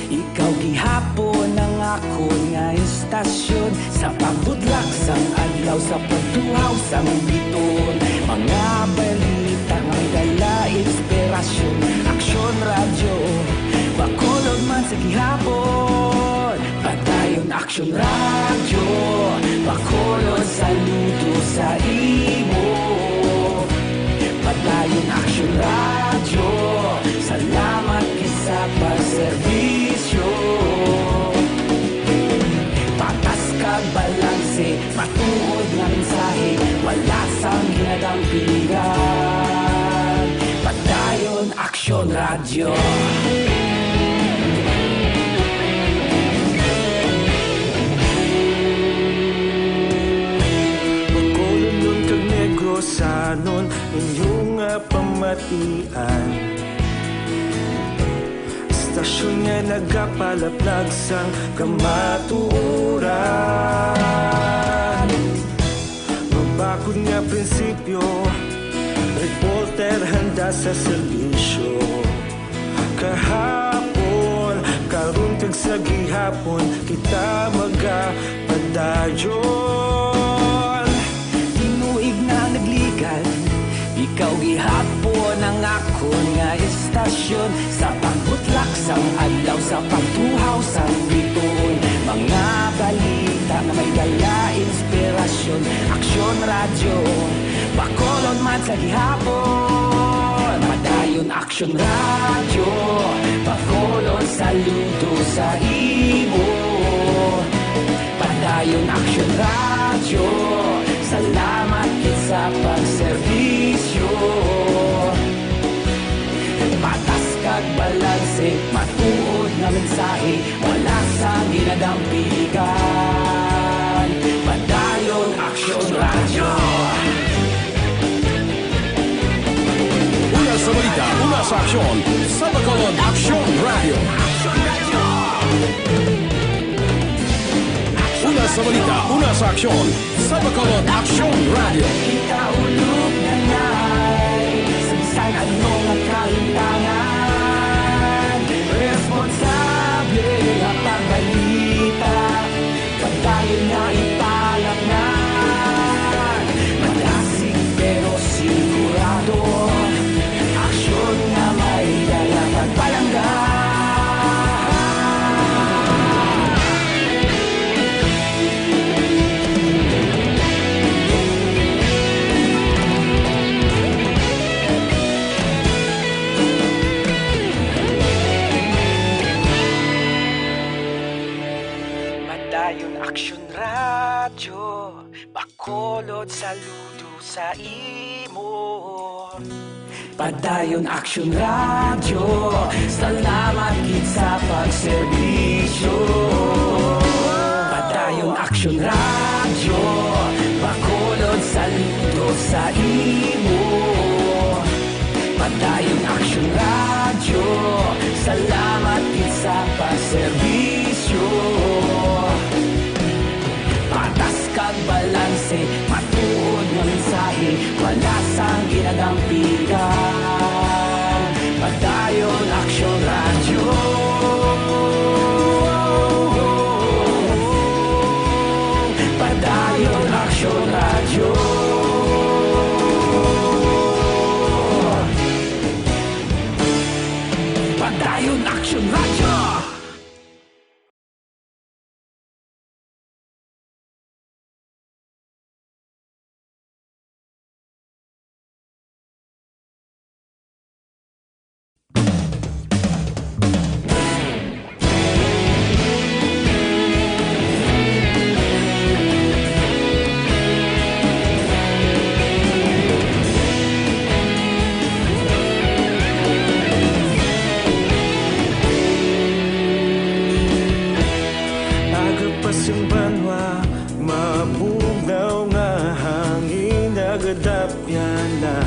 ikaw gihapon ang ako nga istasyon. Sa pagbudlak sang adlaw, sa pagtuhaw sang biton, mga balita nga dala inspirasyon. Action Radio, Bacolod man sa gihapon. Padayon Action Radio, Bacolod saludo sa imo. Padayon Action Radio, salamat sa pagserbisyo. Patas kag balanse, matuod nga mensahe, wala sang ginadampigan. Padayon Action Radio. Bacolod nun kag Negros sanon, inyong pamatian. Stasyon nga nagapalaplag sang kamatuuran. Mabakod nga prinsipyo, reporter handa sa serbisyo. Kahapon, karon kag sa gihapon, kita magapadayon. Tinuig na nagligan, ikaw gihapon ang ako nga istasyon. Sa pagbutlak sang adlaw, sa pagtuhaw sang biton, mga balita na may dala inspirasyon. Action Radio, Bacolod man sa gihapon. Padayon Action Radio, Bacolod saludo sa imo. Padayon Action Radio, salamat gid sa pagserbisyo. Patas kag balanse, matuod nga mensahe, wala sang ginadampigan. Padayon Action Radio. Una sa balita, una sa aksyon, sa Bacolod Action Radio. Una sa balita, una sa aksyon, sa Bacolod Action Radio. Ikaulog na na'y sansan ano nga kalintangan. Responsable nga pagbalita, pagdayon na ipalak na. Malasig pero sigurado, aksyon na may dala pagpalanggan. radyo, bakolod saludo sa imo. Padayon Action Radio, salamat gid sa pagserbisyo. Padayon Action Radio, bakolod saludo sa imo. Padayon Action Radio, salamat gid sa pagserbisyo. Patas kag balanse, matuod nga mensahe, wala sang ginadampigan. Padayon Action Radio. Padayon Action Radio. Padayon Action Radio. Agapas yung banwa, mabugnaw nga hangin nagadapyan na.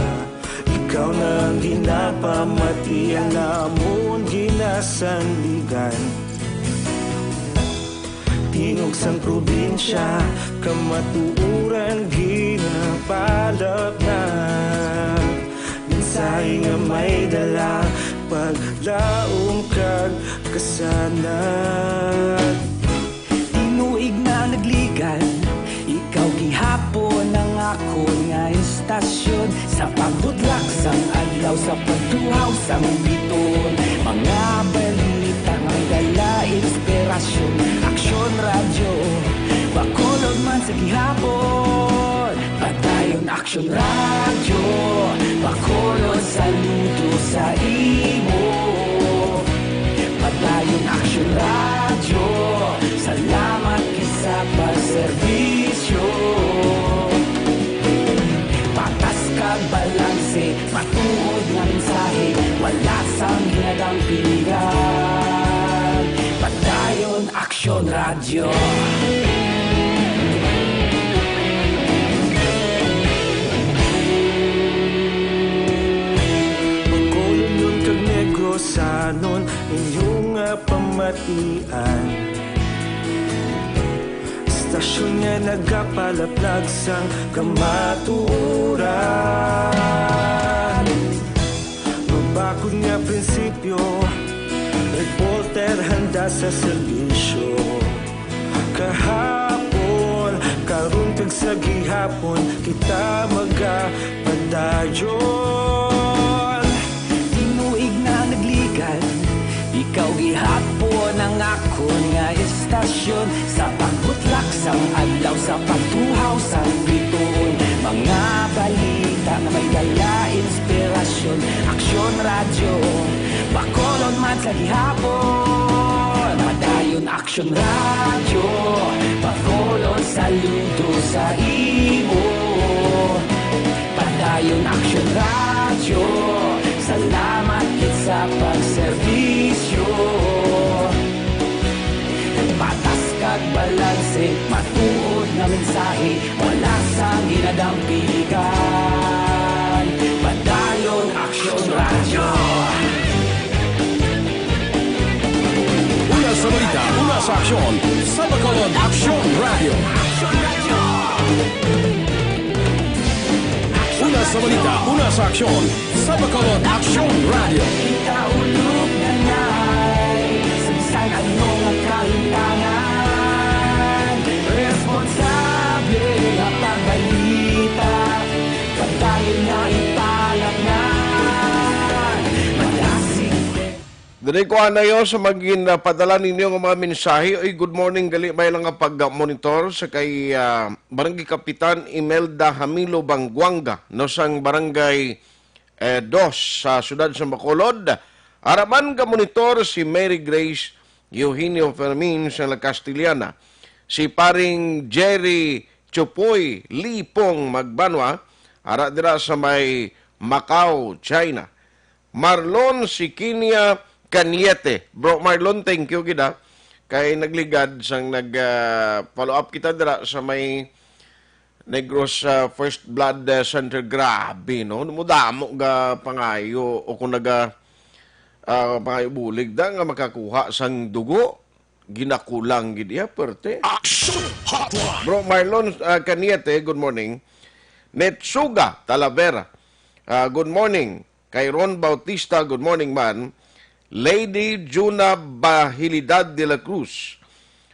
Ikaw na ang ginapamatian namon ginasandigan. Tingog sang probinsya, kamatuuran ginapalap na. Mensahe nga may dala, paglaong kag kasanat. Tinuig na nagligan, ikaw gihapon ang ako nga istasyon. Sa pagbudlak sang adlaw, sa pagtuhaw sang biton. Mga balita nga dala inspirasyon. Action Radio, bakolod man sa gihapon. Padayon Action Radio, bakolod saludo sa imo. Padayon Action Radio, salamat kisa pagserbisyo. Patas kag balanse, matuod nga mensahe, wala sang ginadampigan. Padayon Action Radio. Bakolod nun kag Negrosanon, inyong pamatian. Istasyon nga nagapalaplag sang kamatuuran. Mabakod nga prinsipyo, reporter handa sa serbisyo. Kahapon, karon kag sa gihapon, kita magapadayon. Tinuig na nagligan, ikaw gihapon ang ako nga istasyon. Sa pagbutlak sang adlaw, sa pagtuhaw sang biton. Mga balita na may dala inspirasyon. Action Radio, bakolod man sa gihapon. Padayon Action Radio, bakolod saludo sa imo. Padayon Action Radio, salamat kit sa pagserbisyo. Patas kag balanse, matuod nga mensahe, wala sang ginadampigan. Padayon Action Radio. Una sa balita, una sa aksyon, sa Bacolod Action Radio. Una sa balita, una sa aksyon, sa Bacolod Action Radio. Ikaulog na na'y sagsang ano nga kahintangan. Responsable nga pagbalita, pagdayon na ipalag na. Malasig Dili ko anayo sa maging padala ninyo ng mga mensahe. Oy, good morning, gali may lang nga pag-monitor sa kay Barangay Kapitan Imelda Hamilo Bangguanga no sang Barangay 2 sa siyudad sa Bacolod. Araman ka monitor si Mary Grace Eugenio Fermin sa La Castillana. si paring Jerry Chupoy Lipong Magbanwa, ara dira sa may Macau, China. Marlon Sikinia Caniete. Bro Marlon, thank you gida. Kay nagligad sang nag-follow up kita dira sa may Negros First Blood Center. Grabe, no? Mudamo ga pangayo o kung pangayo bulig da nga makakuha sang dugo. Ginakulang gidya, perte. Action Hotline. Bro Marlon Caniete, good morning. Netsuga Talavera, good morning. Kay Ron Bautista, good morning man. Lady Juna Bahilidad de la Cruz.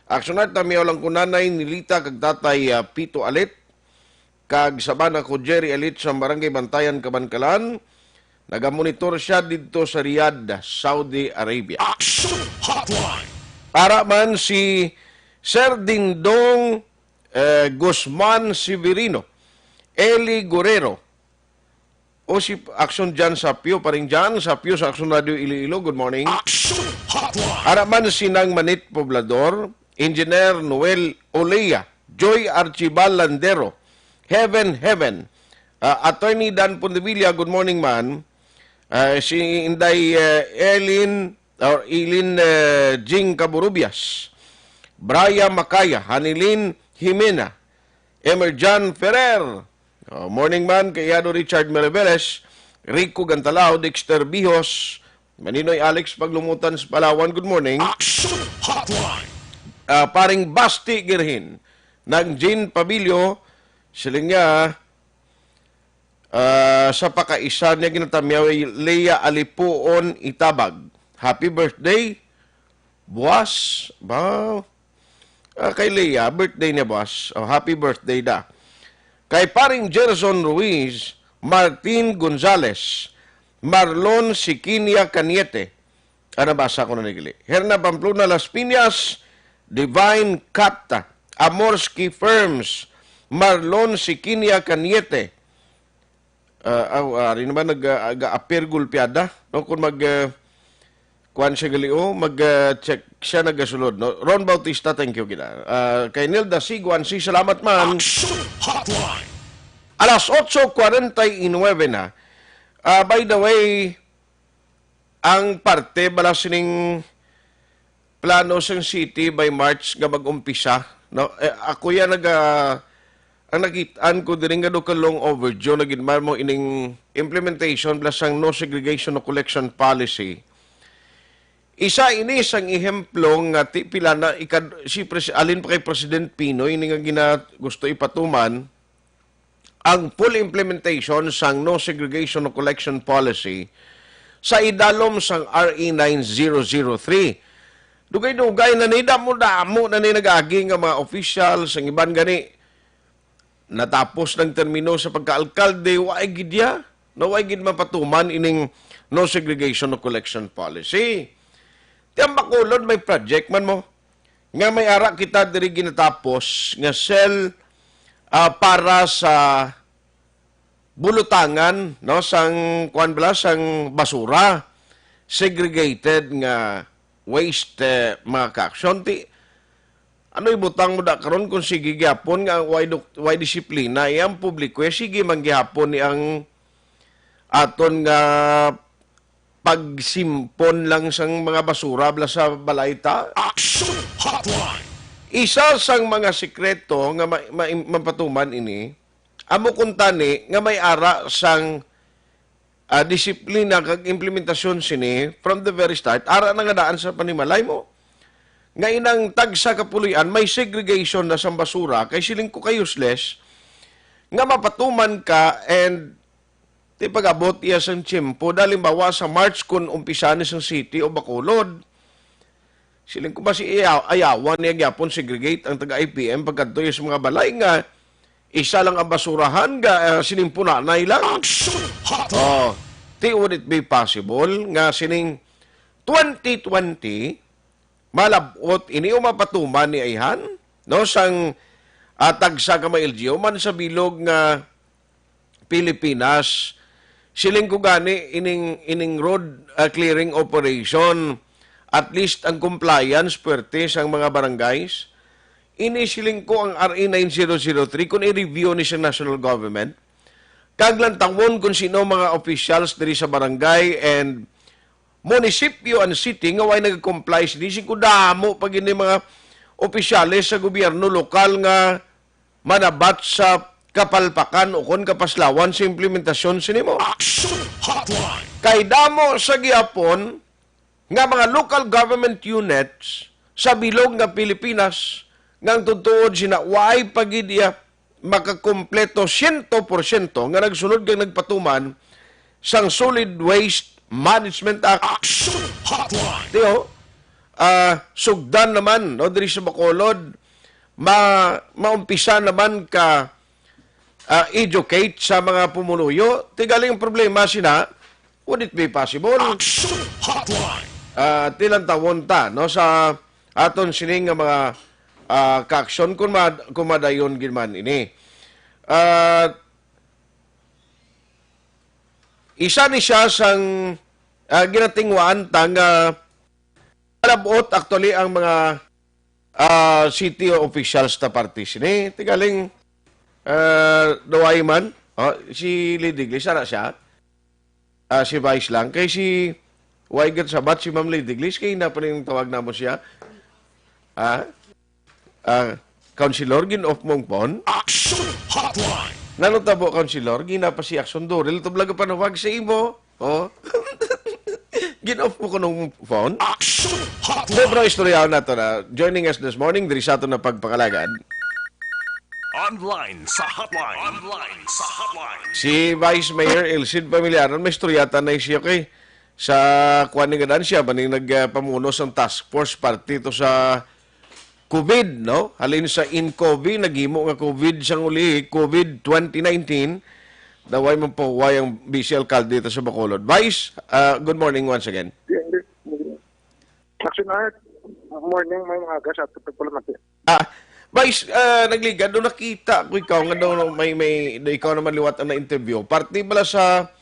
Aksyonar tamiyaw lang kunanay nilita kag tatay Pito Alit. Kag sabana ko Jerry Alit sa Barangay Bantayan, Kabankalan. Nagamonitor siya dito sa Riyadh, Saudi Arabia. Action Hotline. Para man si Sir Dingdong Guzman Severino, Eli Guerrero, o si Action Jan Sapio, paring Jan Sapio sa Action Radio Iloilo, good morning. Action Hotline. Para man si Nang Manit Poblador, Engineer Noel Olea, Joy Archibal Landero, Heaven, Attorney Dan Pondevilla, good morning man. Si Inday Eileen Jing Caburubias, Brian Macaya, Hanilin Jimena, Emerjan Ferrer, morning man kay Yado Richard Meriveles, Rico Gantalao, Dexter Bihos, Maninoy Alex Paglumutan sa Palawan, good morning. Action Hotline. Paring Basti Girhin, ng Jean Pabilio, siling niya, sa pakaisa niya ginatamyaw ay Leia Alipuon Itabag. Happy birthday, buwas. Ba? Kay Leia, birthday niya, buwas. Happy birthday da. Kay paring Gerson Ruiz, Martin Gonzales, Marlon Sikinia Caniete. Basa ko na nagili. Herna Pamplona Las Piñas, Divine Capta, Amorski Firms, Marlon Sikinia Caniete. Rin naman nag-appear gulpiada. No? Kung kuan siya galio, mag-check siya nagasulod. No? Ron Bautista, thank you kita. Kay Nilda Siguan, salamat man. Action Hotline. Alas 8:49 na. By the way, ang parte bala sining plano sa city by March nga mag-umpisa. No? Ako yan ang nakitaan ko din nga do ka long overdue na ginmar mo ining implementation plus ang no segregation no collection policy. Isa ini sang ehemplo nga pila na alin pa kay President Pinoy ini nga gusto ipatuman ang full implementation sang no segregation no collection policy sa idalom sang RE 9003. Dugay-dugay na ni damo na ni nag-agi nga mga officials ang iban gani natapos ng termino sa pagka-alkalde waay gidya no way gid mapatuman ining no segregation no collection policy. Tiyang Bacolod may project man mo. Nga may ara kita diri ginatapos nga cell para sa bulutangan no sang kuan bala sang basura segregated nga waste mga ka-aksyon. Ano ibutang mo da karon kung sige gyapon nga why disiplina iyang publiko sige man gyapon ni ang aton nga pagsimpon lang sang mga basura bala sa balayta. Action Hotline. Isa sang mga sekreto nga mapatuman ini amo kuntani nga may ara sang disiplina kag implementasyon sini from the very start ara na nga daan sa panimalay mo. Nga inang tagsa kapulian may segregation na sa basura kay siling ko kay useless nga mapatuman ka and ti pag-abot iya sang tiyempo, dalimbawa sa March kung umpisa ni sang city o Bacolod, siling ko ba si ayawan niya gyapon segregate ang taga-IPM pagkanto sa mga balay nga isa lang ang basurahan nga sinimpo na lang. Would it be possible nga sining 2020 malabot ini mapatuman ni Ayhan no sang tagsa ka may LGO man sa bilog nga Pilipinas siling ko gani ining road clearing operation at least ang compliance puwerte sang mga barangays inisiling ko ang RA 9003 kung i-review ni sa national government. Kaglantawon kung sino mga officials diri sa barangay and munisipyo and city nga way nag-comply sini si kudamo pag ini mga opisyales sa gobyerno lokal nga manabat sa kapalpakan o kon kapaslawan sa implementasyon sinimo. Action Hotline. Kay damo sa gihapon nga mga local government units sa bilog nga Pilipinas nga tutuod sina way pagidya makakompleto 100% nga nagsunod kang nagpatuman sang Solid Waste Management Act. Action Hotline. Tiyo, sugdan naman no diri sa Bacolod maumpisa naman ka educate sa mga pumunuyo. Tigaling problema sina, would it be possible? Action Hotline. Tilang tawon ta no sa aton sining nga mga ka-aksyon kung madayon ginman ini. Isa ni siya sang ginatingwaan tang malabot actually ang mga city officials na party sini. Tigaling daway man, si Lidigli, sana siya. Si Vice lang. Kay si Weiger Sabat, si Ma'am Lidiglis, kaya na pa rin tawag na mo siya. Councilor, gin-off mong pon. Action Hotline. Nanotabo, Councilor, gina pa si Action Dorel. Tublaga pa nawag sa imo. Gin-off mo ko nung phone. Action Hotline. Pero istoryahan na to na. Joining us this morning, diri sa ato na pagpakalagad. Online sa hotline. Online sa hotline. Si Vice Mayor Elcid Pamilyaran, may istoryata na siya kay sa kuwan nga dan siya, baning nagpamuno sa task force party to sa COVID, no? Halin sa in-COVID, naghimo nga COVID siyang uli, COVID 2019, daway man po ang BC Alcalde dito sa Bacolod. Vice, good morning once again. Action Art, morning, may mga aga sa pagpalamati. Vice, nagliga, doon nakita ko ikaw, nga doon may ikaw naman liwat ang na-interview. Party bala sa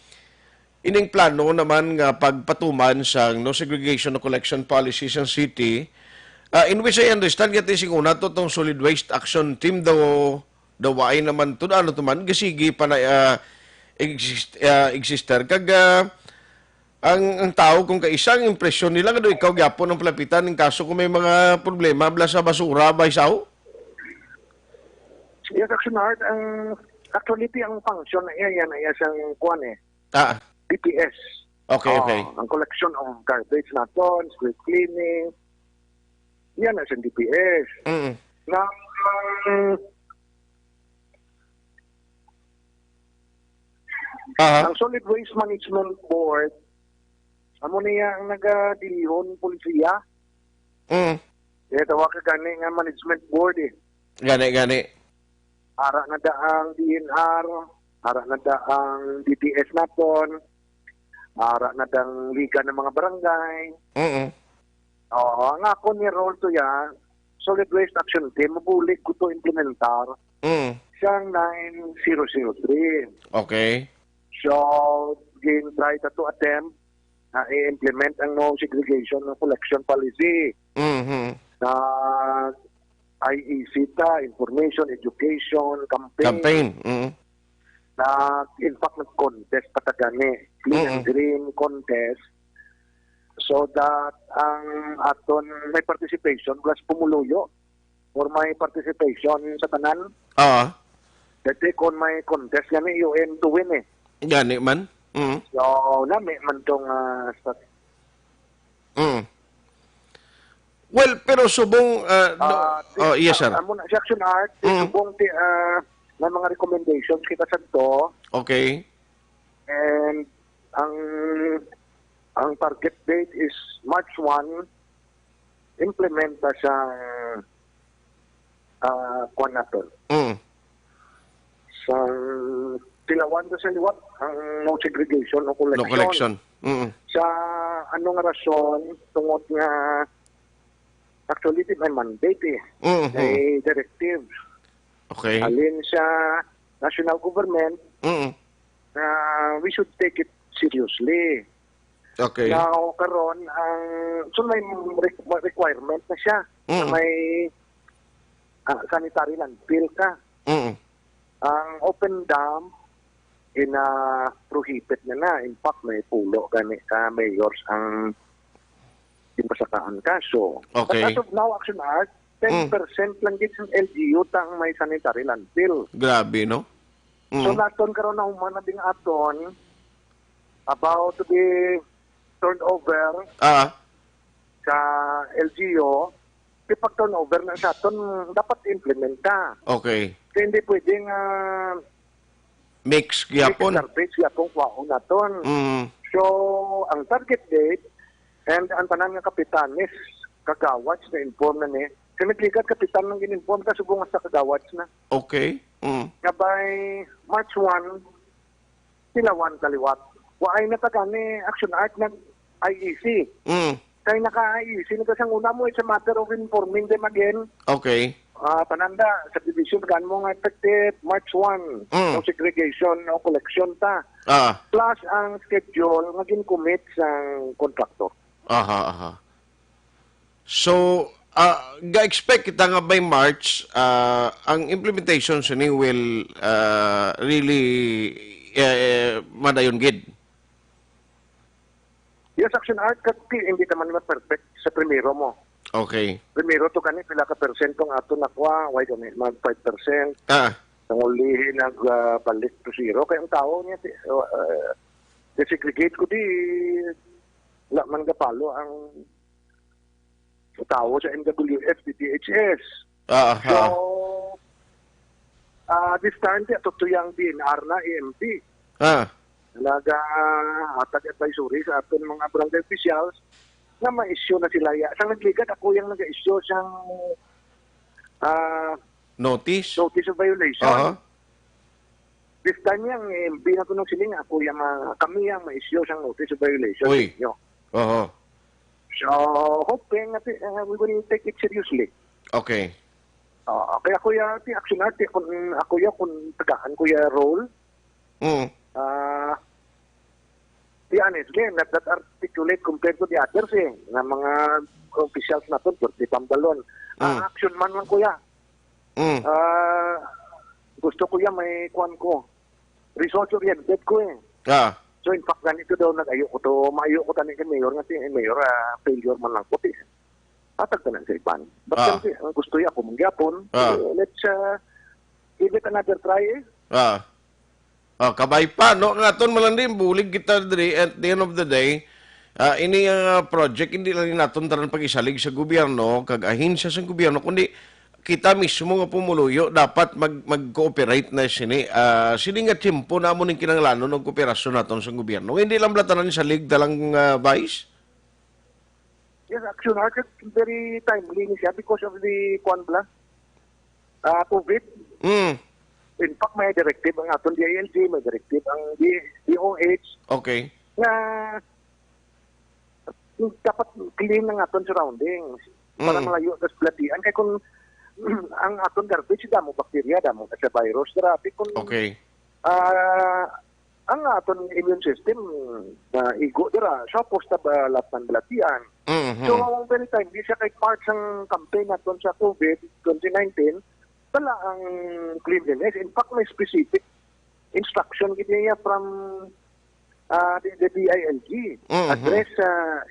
ining plano naman nga pagpatuman sa no segregation no collection policies ng city, in which I understand yati siguna to tong Solid Waste Action Team daw ay naman to ano to man gasigi pa na exister kag ang tao kung kaisang impresyon nila nga do ikaw gyapon ang palapitan ng kaso kung may mga problema bala sa basura by sao. Yes, Action Art, actually ang function na yan ay isang kuwan DPS. Okay. Ang collection of garbage naton, street cleaning, yan ay isang DPS. Ang Solid Waste Management Board, amo niya ang nagadilihon polisiya. Tawag ka gani nga management board Gani. Ara na daang DNR, ara na daang DPS naton, ara na daang liga ng mga barangay. Nga ako ni role to yan, Solid Waste Action Team, mabulig ko to implementar siyang 9003. Okay. So, try to attempt na i-implement ang no segregation ng collection policy. Na IEC information, education, campaign. Na in fact nag-contest patagani, clean and green contest, so that ang aton may participation plus pumuluyo or may participation sa tanan. Dati kung may contest gani you aim to win Gani man. So nami man tong Well, pero subong yes sir. Amo na si Action Art, subong na mga recommendations kita sa to. Okay. And ang target date is March 1. Implement na siyang kuwan natin. Sa tilawan na sa liwat ang no segregation o collection. No collection. Sa anong rason tungod nga actually, may mandate may directives. Okay. Alin sa national government na we should take it seriously. Okay. Now, karon may requirement na siya na may sanitary landfill ka. Ang open dam prohibit na. In fact, may pulo gani ka mayors ang impasakaan ka. So, Okay. but as of now, Action Art, 10% lang din sa LGU tang may sanitary landfill. Grabe, no? So, naton karon na humana ding aton about to be turned over sa LGU. Kapag turnover na sa aton, dapat implementa. Okay. Kaya hindi pwedeng Mix gyapon. garbage yapong kwaon naton. So, ang target date and ang tanan nga kapitanes kagawats na inform na ni. Kanigligat kapitan nang gininform ka subong sa kagawats na. Okay. Nga by March 1, silawan kaliwat. Waay na tagani Action Art ng IEC. Kaya naka-IEC na kasang una mo, it's a matter of informing them again. Okay. Pananda, sa division, kan mo nga effective March 1, no segregation o collection ta. Plus ang schedule nga gin-commit sa contractor. Aha. So, ga-expect kita nga by March, ang implementation sini will really madayon gid. Yes, Action Art, kasi hindi naman perfect sa primero mo. Okay. Primero to kani, pila ka persentong ato nakwa, why gani, mag 5%. Ang ulihin nagbalik to zero. Kaya ang tao niya, desegregate ko di, wala man kapalo ang tao sa NWF, DTHS. So, this time, tutuyang DNR na, EMP. Hatag advisory sa aton mga barangay officials na ma-issue na sila. Sang nagligat, ako yung nag-issue siyang Notice of violation. This time yung EMP na tunong siling, ako yung kami yung ma-issue siyang notice of violation. Uy. So, hoping that we will take it seriously. Okay. Kaya ako yung Action Art, ako yung kung tagaan ko yung role. Be honest, not that articulate compared to the others na mga officials na to, di pambalon. Action man lang kuya. Gusto ko yan, may kuhan ko. Result-oriented ko So in fact, ganito daw nag-ayo ko to, maayo ko tanin kay Mayor, nga si Mayor, failure man lang ko. Atag tanan sa iban. But kasi, ang gusto niya, pumungyapon, let's give it another try kabay pa, no? Nga ton malandim, bulig kita diri at the end of the day, ini project, hindi lang naton taran pag-isalig sa gobyerno, kag-ahin siya sa gobyerno, kundi kita mismo nga pumuluyo, dapat mag-cooperate na sini. Sini nga timpo na mo ning kinanglanon ng kooperasyon naton sa gobyerno. Hindi lang blatanan sa lig dalang vice? Yes, Action Art, very timely siya because of the COVID. In fact, may directive ang aton DILG, may directive ang DOH. Okay. Na dapat clean ang aton surroundings para malayo sa platian. Kaya kung ang aton garbage, damo bakterya, damo sa virus, grabe kung ang aton immune system igo dira, siya posta ba lahat ng platian. So, very time, di siya kay part ng campaign naton sa COVID-2019, wala ang cleanliness. In fact, may specific instruction niya from the DILG. Address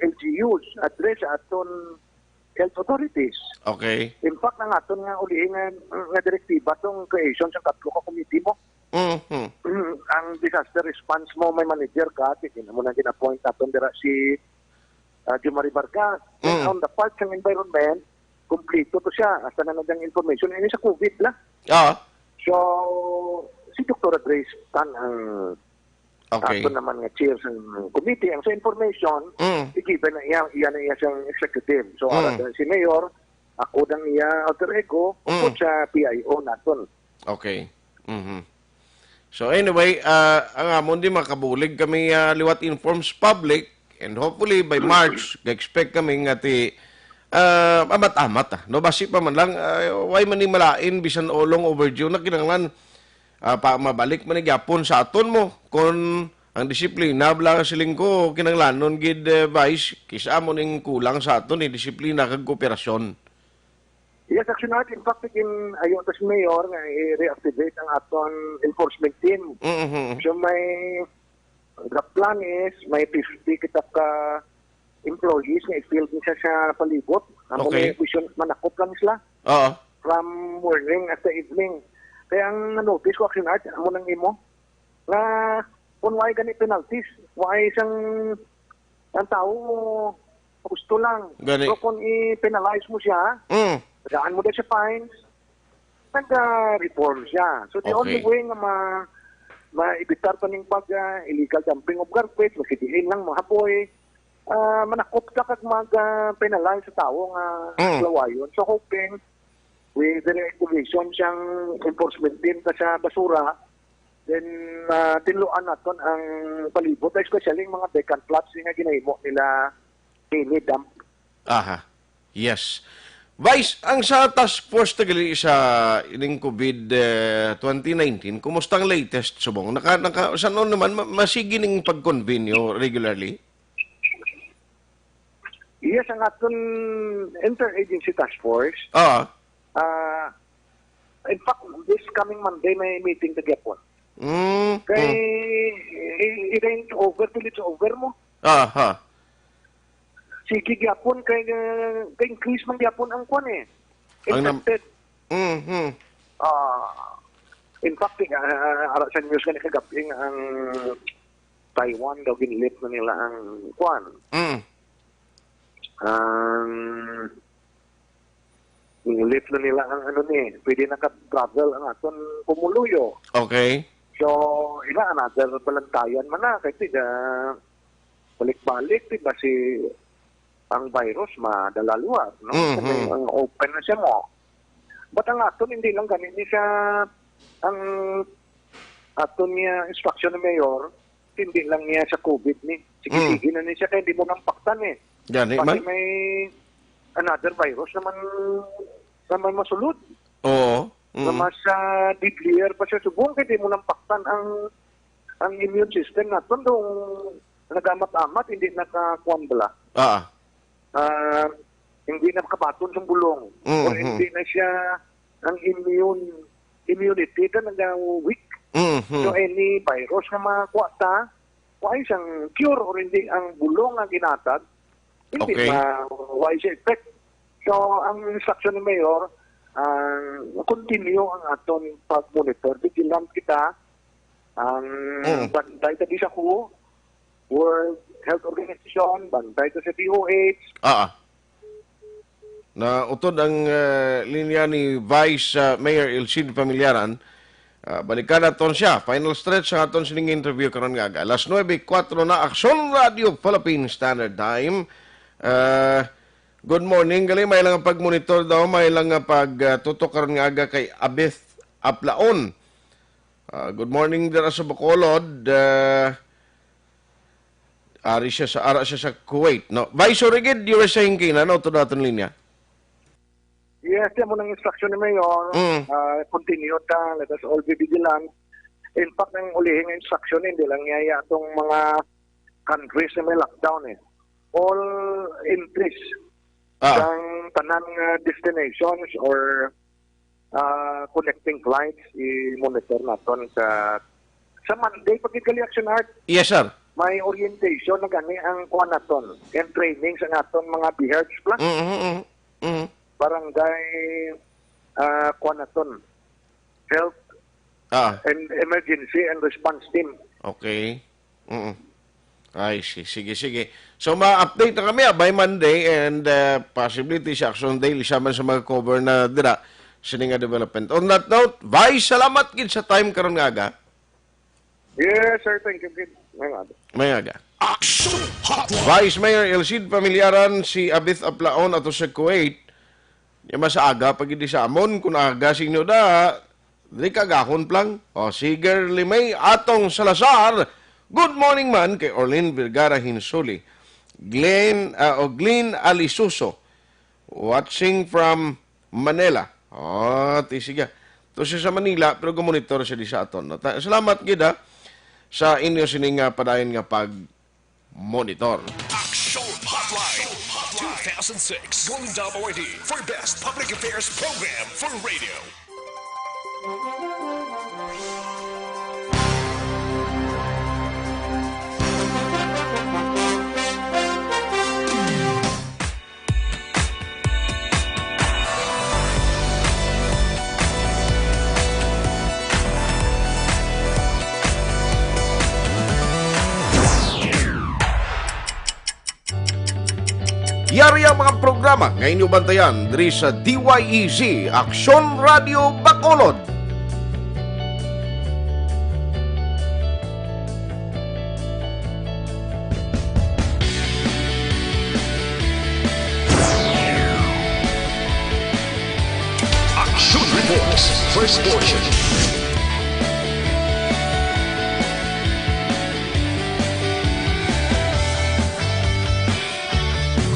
LGUs, address aton health authorities. Okay. In fact, ang aton nga ulihin nga direktiba tong creation sa katlo ka committee mo. Ang disaster response mo, may manager ka, tignan mo na gina-appoint naton dira si Jumari Barca. On the part ng environment, kompleto to siya. Hasta na nagang information. Ini sa COVID la. So, si Dr. Grace Tan ang ato naman nga chair ng committee. Ang sa information, igiba na iya na iya siyang executive. So, si Mayor, ako dang iya alter ego, ako sa PIO naton. Okay. So anyway, ang amon di makabulig kami liwat informs public and hopefully by March, expect kami nga ti amat-amat no basi pa man lang why man ni malain bisan olong overdue na kinahanglan pa mabalik man ni gyapon sa aton mo kon ang disiplina bla siling ko kinahanglanon gid vice kisa mo ning kulang sa aton ni disiplina kag kooperasyon. Yes, actually, in fact, ayaw tas mayor nga i-reactivate ang aton enforcement team. So may the plan is may 50 kita ka employees nga i-field niya sa palibot. Amo Okay. na question manakop lang sila Oo. from morning at the evening. Kaya ang notice ko action art amo nang imo nga kung why gani penalties, why isang ang tao gusto lang. Gani. So kung i-penalize mo siya, Mm. tagaan mo din siya fines, nag-reform siya. So the Okay. only way nga maibitar pa ning illegal dumping of garbage, masidiin lang mga hapoy, manakop ka kag mag-penalize sa tao nga lawayon. So hoping with the regulation siyang enforcement din ka sa basura, then tinluan naton ang palibot, especially yung mga vacant plots nga ginahimo nila dump. Aha. Yes. Vice, ang sa task force tagali sa ining COVID 2019, kumusta ang latest subong? Sa noon naman, masigi ning pag-convene nyo regularly? Yes, ang aton interagency task force, Ah. in fact, this coming Monday may meeting na gyapon. Kay i-range over till it's over mo. Aha. Sige gyapon kay increase man gyapon ang kwan eh. Ang Infected. Mhm. In fact, ara sa news nga kagabi ang Taiwan daw ginilip na nila ang kwan. Ginilip na nila ang pwede naka-travel ang aton pumuluyo. Okay. So, another balantayan man na. Kasi balik-balik, diba si ang virus madala luwag, no? Kasi ang open na siya mo. But ang aton, hindi lang ganit siya, ang aton niya instruction ng mayor, hindi lang niya sa COVID ni. Sige-sige na niya siya, kaya hindi mo nampaktan eh. Gani Kasi man? may another virus naman masulod. Oo. Na mas declare pa siya subong kaya di mo nampaktan ang immune system natin doon nagamat-amat, hindi nakakuan bala. Hindi na makabaton sa bulong. O hindi na siya ang immunity na nag-weak. So any virus na makuha ta, why siyang cure or hindi ang bulong ang ginatag, hindi Okay. why siya effect. So ang instruction ni Mayor, continue ang aton pag-monitor. Vigilant kita, ang bantay ta di sa WHO, World Health Organization, bantay ta sa DOH. Na utod ang linya ni Vice Mayor Elcid Pamilyaran, balikan naton siya. Final stretch sa aton sining interview karon nga aga. Alas 9:04 na Aksyon Radio Philippine Standard Time. Good morning. Gali may lang pag-monitor daw, may lang pagtutok karon nga aga kay Abith Aplaon. Good morning dira sa Bacolod. Ara siya sa Kuwait. No? Vice Origid, you were saying kina, no? Ito natin linya. Yes, yan mo ng instruction ni Mayor. Continue ta, let us all be vigilant. In fact, ang ulihing instruction, hindi lang niya itong mga countries na may lockdown eh. All entries ng tanang destinations or connecting flights, i-monitor natin sa Monday, pagkigali Action Art. Yes, sir. May orientation na gani ang kuha naton and training sa naton mga BHERS plus. Barangay kuha naton health and emergency and response team. Okay. Ay, sige. So, ma-update na kami by Monday and possibility sa Action Daily siya man sa mga cover na dira sininga development. On that note, Vice, salamat gid sa time karon nga aga. Yes, sir. Thank you. May aga. Vice Mayor Elcid Pamilyaran, si Abith Aplaon ato sa Kuwait. Yung mas aga, pag hindi sa amon, kung aga sinyo da, di kagahon plang. O, Siger Limay, atong Salazar. Good morning man kay Orlin Vergara Hinsuli. Glenn Alisuso, watching from Manila. O, tisiga. Ito siya sa Manila, pero gumonitor siya di sa aton. Salamat gida sa inyo sining padayon nga pag-monitor. Action Hotline 2006 Golden Dome Award for Best Public Affairs Program for Radio. Yari ang mga programa ngayon yung bantayan diri sa DYEZ Aksyon Radio Bacolod. Action Reports, first portion.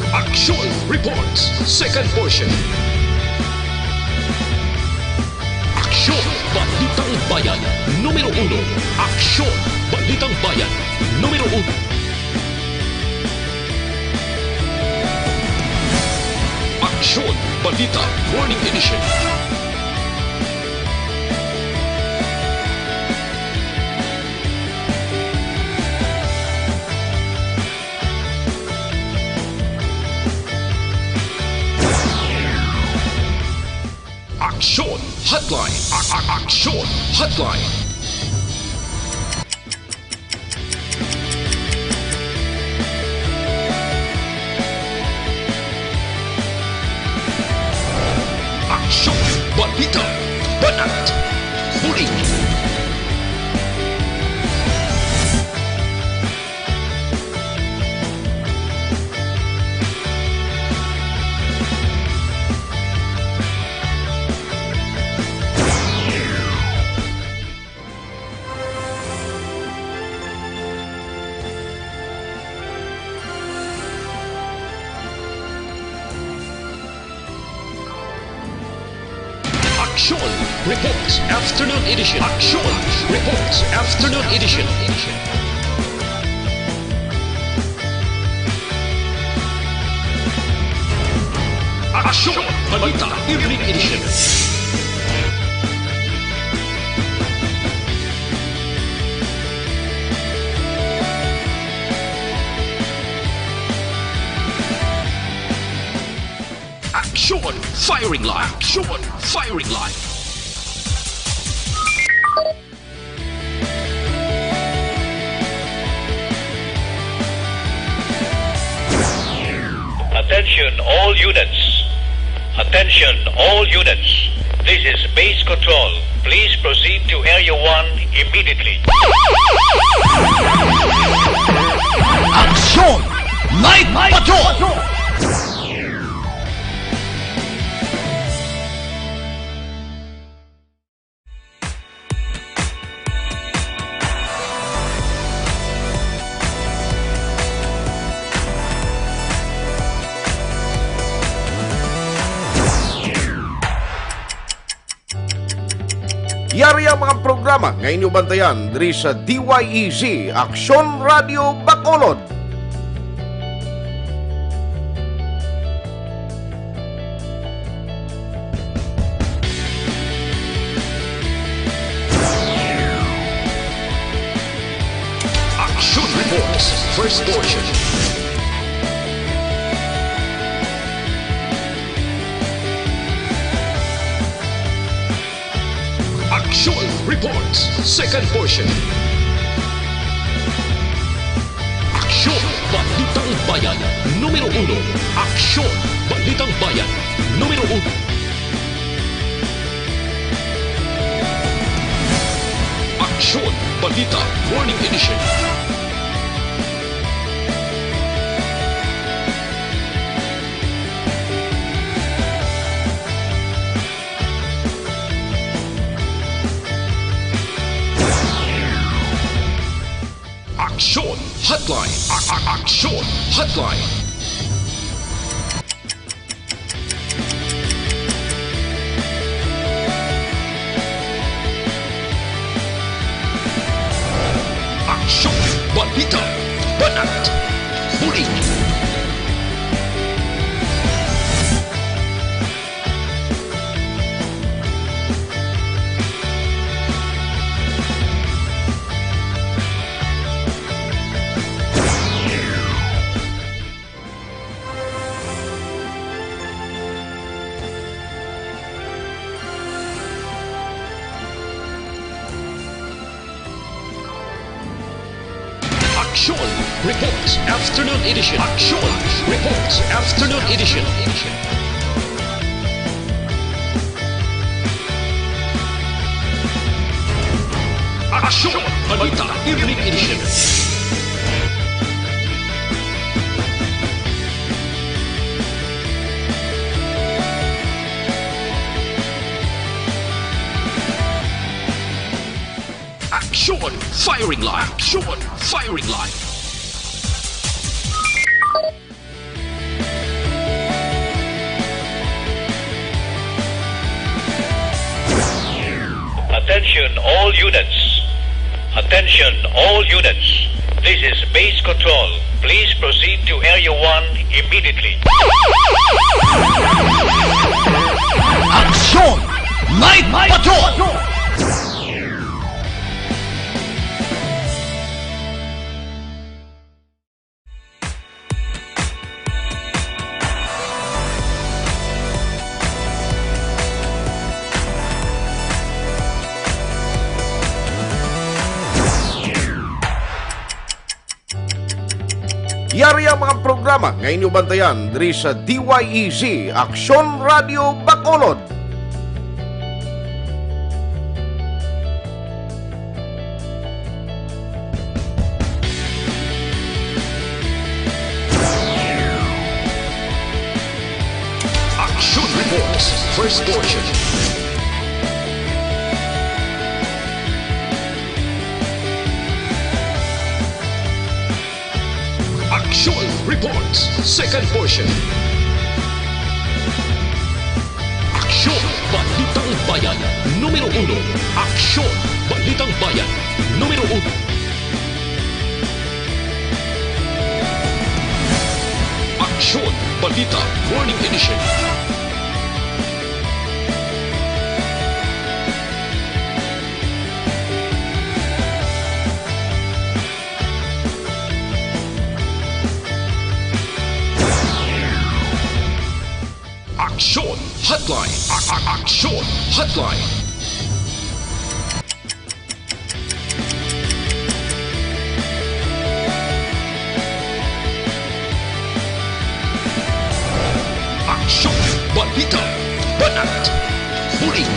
Action Reports, second portion. Aksyon Balitang Bayan, numero 1. Aksyon Balitang Bayan, numero 1. Aksyon Balita Morning Edition. Aksyon Hotline. Aksyon Hotline. Aksyon Balita Banat Huling. Action Reports Afternoon Edition. Action Reports Afternoon Edition. Action Balita Evening Edition. Action Firing Line. Action Firing Line. Attention all units. Attention all units. This is base control. Please proceed to Area 1 immediately. Action Night Patrol. Yari ang mga programa ngayon yung bantayan diri sa DYEZ Aksyon Radio Bacolod. Action Reports, first portion. Action Reports, second portion. Aksyon Balitang Bayan, numero 1. Aksyon Balitang Bayan, numero 1. Aksyon Balita Morning Edition. Action Hotline. Action Hotline. Action Balita Banat Huling. Action Reports Afternoon Edition. Action Reports Afternoon Edition. Action Balita Evening Edition. Action Firing Line. Action Firing Line. Attention all units. Attention all units. This is base control. Please proceed to Area 1 immediately. Action! Night Patrol! Yari ang mga programa ngayon yung bantayan diri sa DYEZ Aksyon Radio Bacolod. Action Reports First Portion. Action Reports Second Portion. Action Balitang Bayan Numero 1. Action Balitang Bayan Numero 1. Action Balita Morning Edition. Action Hotline. Action Hotline. Action Balita Banat Buring.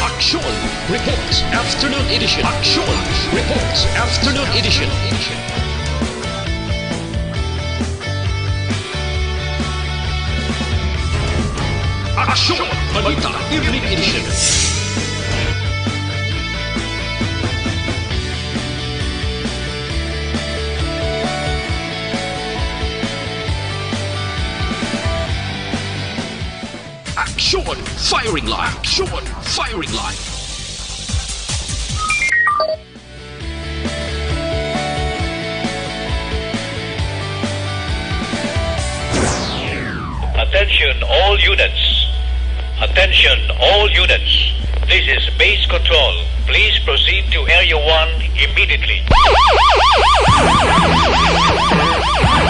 Action Reports Afternoon Edition. Action Reports Afternoon Edition. Action Balita Evening Edition. Action Firing Line. Action Firing Line. Attention all units. Attention all units. This is base control. Please proceed to Area 1 immediately.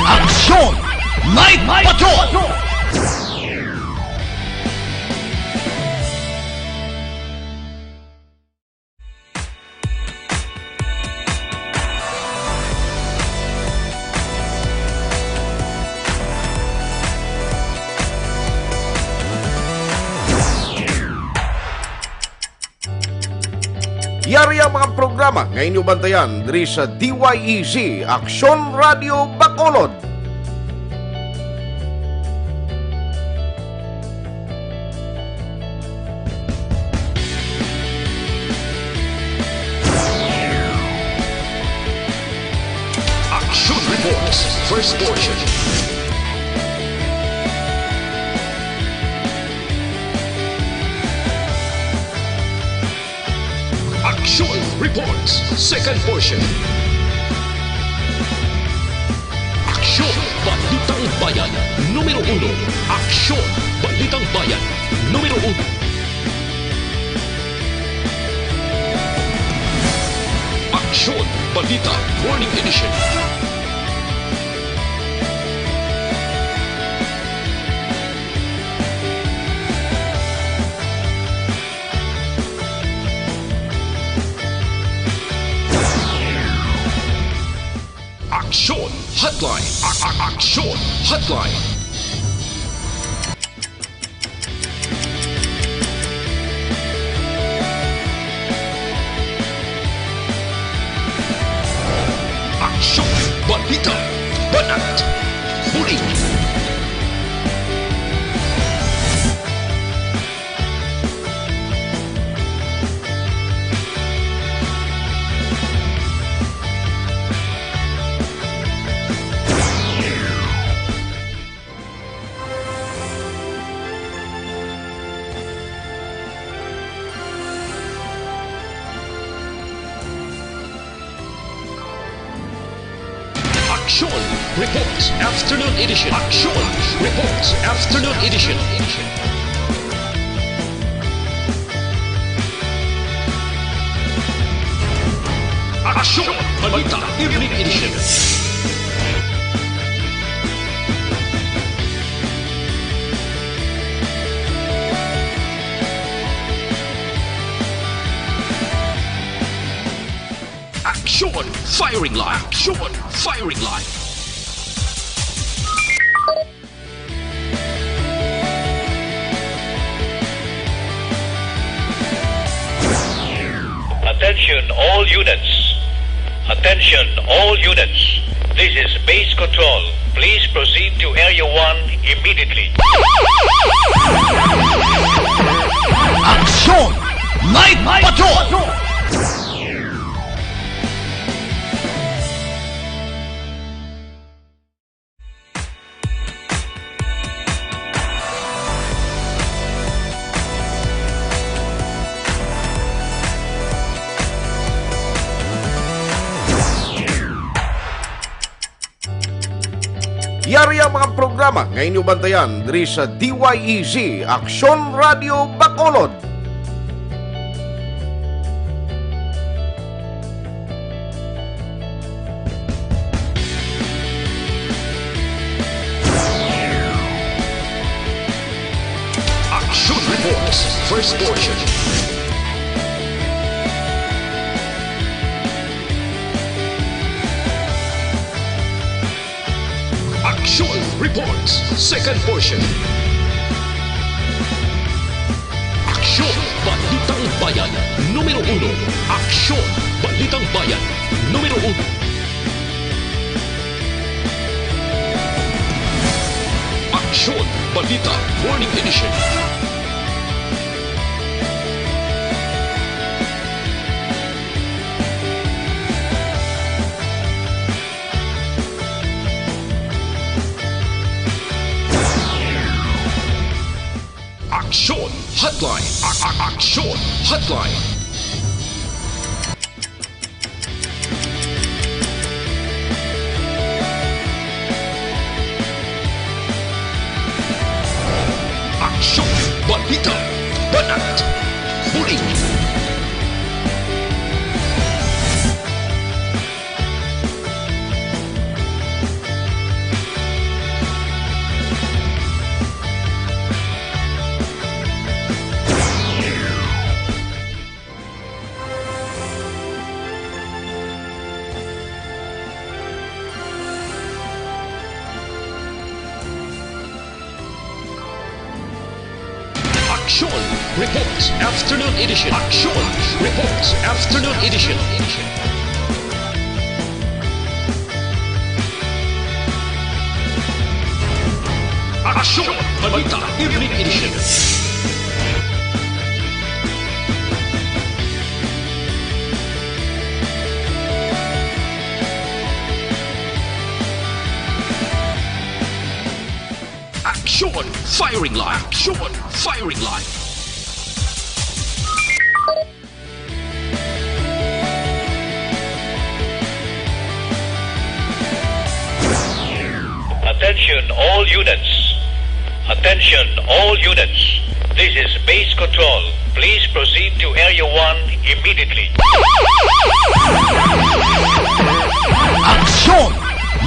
Action! Night Patrol! Yari ang mga programa ngayon yung bantayan diri sa DYEZ Aksyon Radio Bacolod. Action Reports First Portion. Action Reports Second Portion. Action Balitang Bayan, numero 1. Aksyon, Balitang Bayan, numero 1. Aksyon, Balita, Morning Edition. Aksyon, Hotline. Aksyon, Hotline. Aksyon, Balita, Banat, Huli. Aksyon, Reports, Afternoon Edition. Aksyon, Reports, Afternoon Edition. Aksyon, Balita, Evening Edition. Aksyon, Firing Line. Aksyon, Firing Line. Attention all units. Attention all units. This is base control. Please proceed to Area 1 immediately. Aksyon! Night Patrol! Yari ang mga programa ngayon yung bantayan diri sa DYEZ Aksyon Radio Bacolod. Aksyon Reports, First Portion. Aksyon Reports, Second Portion. Aksyon, Balitang Bayan, numero 1. Aksyon, Balitang Bayan, numero 1. Aksyon, Balita, Morning Edition. Aksyon, Hotline. Aksyon, Hotline. Aksyon, Balita, Banat, Huli. Aksyon, Reports, Afternoon Edition. Aksyon, Reports, Afternoon Edition. Aksyon, Balita, Evening Edition. Aksyon, Firing Line. Aksyon, Firing Line. Attention Attention all units. Attention all units. This is base control. Please proceed to Area 1 immediately. Action!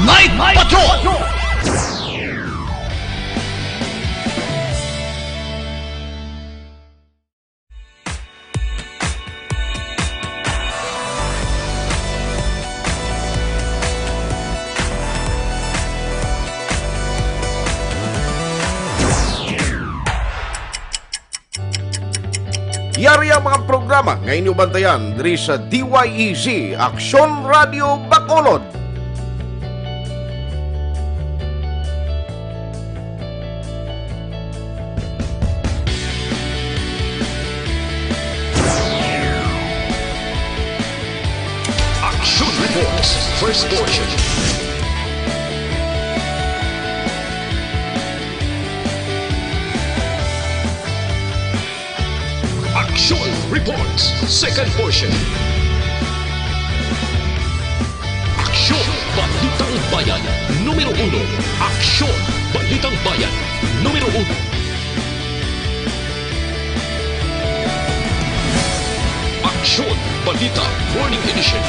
Night Patrol! Yari ang mga programa nga inyong bantayan diri sa DYEZ Aksyon Radio Bacolod. Action Reports, first portion. Action Reports, second portion. Aksyon Balitang Bayan, numero 1. Aksyon Balitang Bayan, numero 1. Aksyon Balita Morning Edition.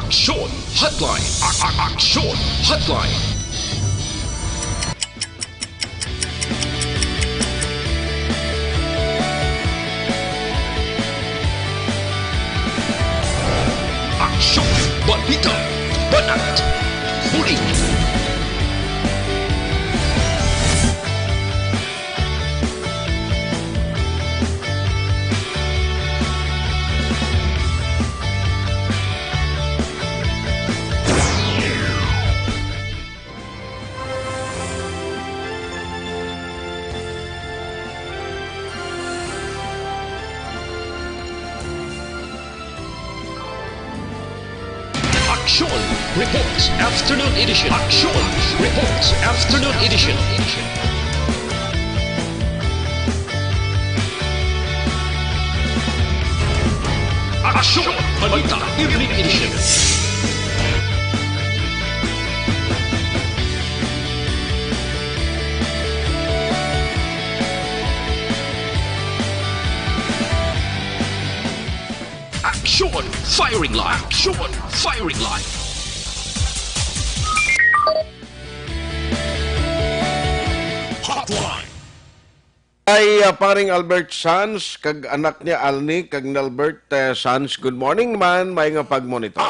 Aksyon Hotline. Aksyon Hotline. Aksyon Balita Banat Huli. Action Reports Afternoon Edition. Action Reports Afternoon Edition. Action Balita Evening Edition. Action Firing Line. Action Firing Line. Hotline. Ay paring Albert Sanz kag anak niya Alni kag Nalbert Sanz. Good morning man, may nga pagmonitor.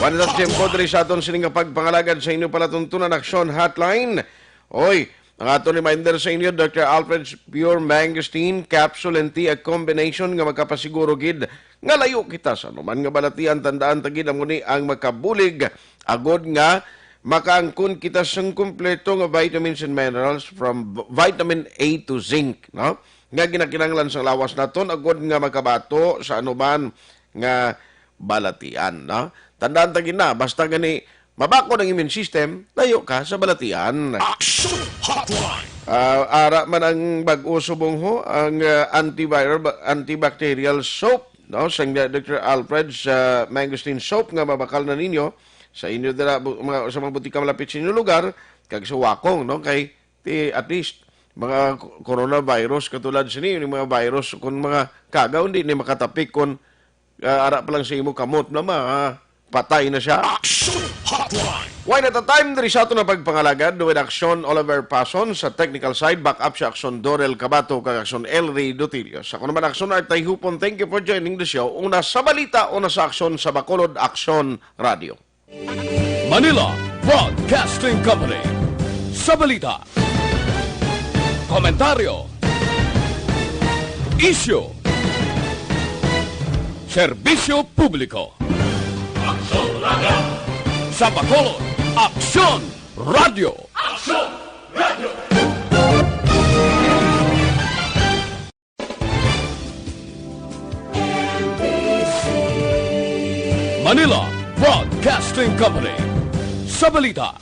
One at tempo diri sa aton sining nga pagpangalagad sa inyo palatuntunan Aksyon Hotline. Oy, ang aton reminder sa inyo, Dr. Alfred's Pure Mangosteen Capsule and Tea, a combination nga magkapasiguro gid nga layo kita sa anuman nga balatian. Tandaan tagid amo ni ang makabulig agod nga makaangkon kita sang kumpleto nga vitamins and minerals from vitamin A to zinc, no? Nga ginakinanglan sa lawas naton agod nga makabato sa anuman nga balatian, no? Tandaan tagid na basta gani mabako ng immune system, layo ka sa balatian. Action Hotline. Ara man ang bag-o subong ho, ang antiviral, antibacterial soap, no? Sang Dr. Alfred's Mangosteen Soap nga mabakal na ninyo sa inyo dala, sa mga butika malapit sa inyong lugar, kag sa wakong, no? Kay at least mga coronavirus katulad sa ninyo, yung mga virus kung mga kagaw hindi ni makatapik kung ara pa lang sa imo kamot na patay na siya. Action Hotline. One at a time, diri sa ito na pagpangalagad with Aksyon Oliver Pason sa technical side, back up sa Aksyon Dorel Cabato kag Aksyon Elry Dutilio. Sa kuno man Aksyon Artay Hupon, thank you for joining the show. Una sa balita, una sa Aksyon sa Bacolod Aksyon Radio. Manila Broadcasting Company. Sa balita, komentaryo, isyu, serbisyo publiko. Aksyon Radio. Sa Bacolod, Aksyon Radio. Aksyon Radio. Manila Broadcasting Company. Sa balita,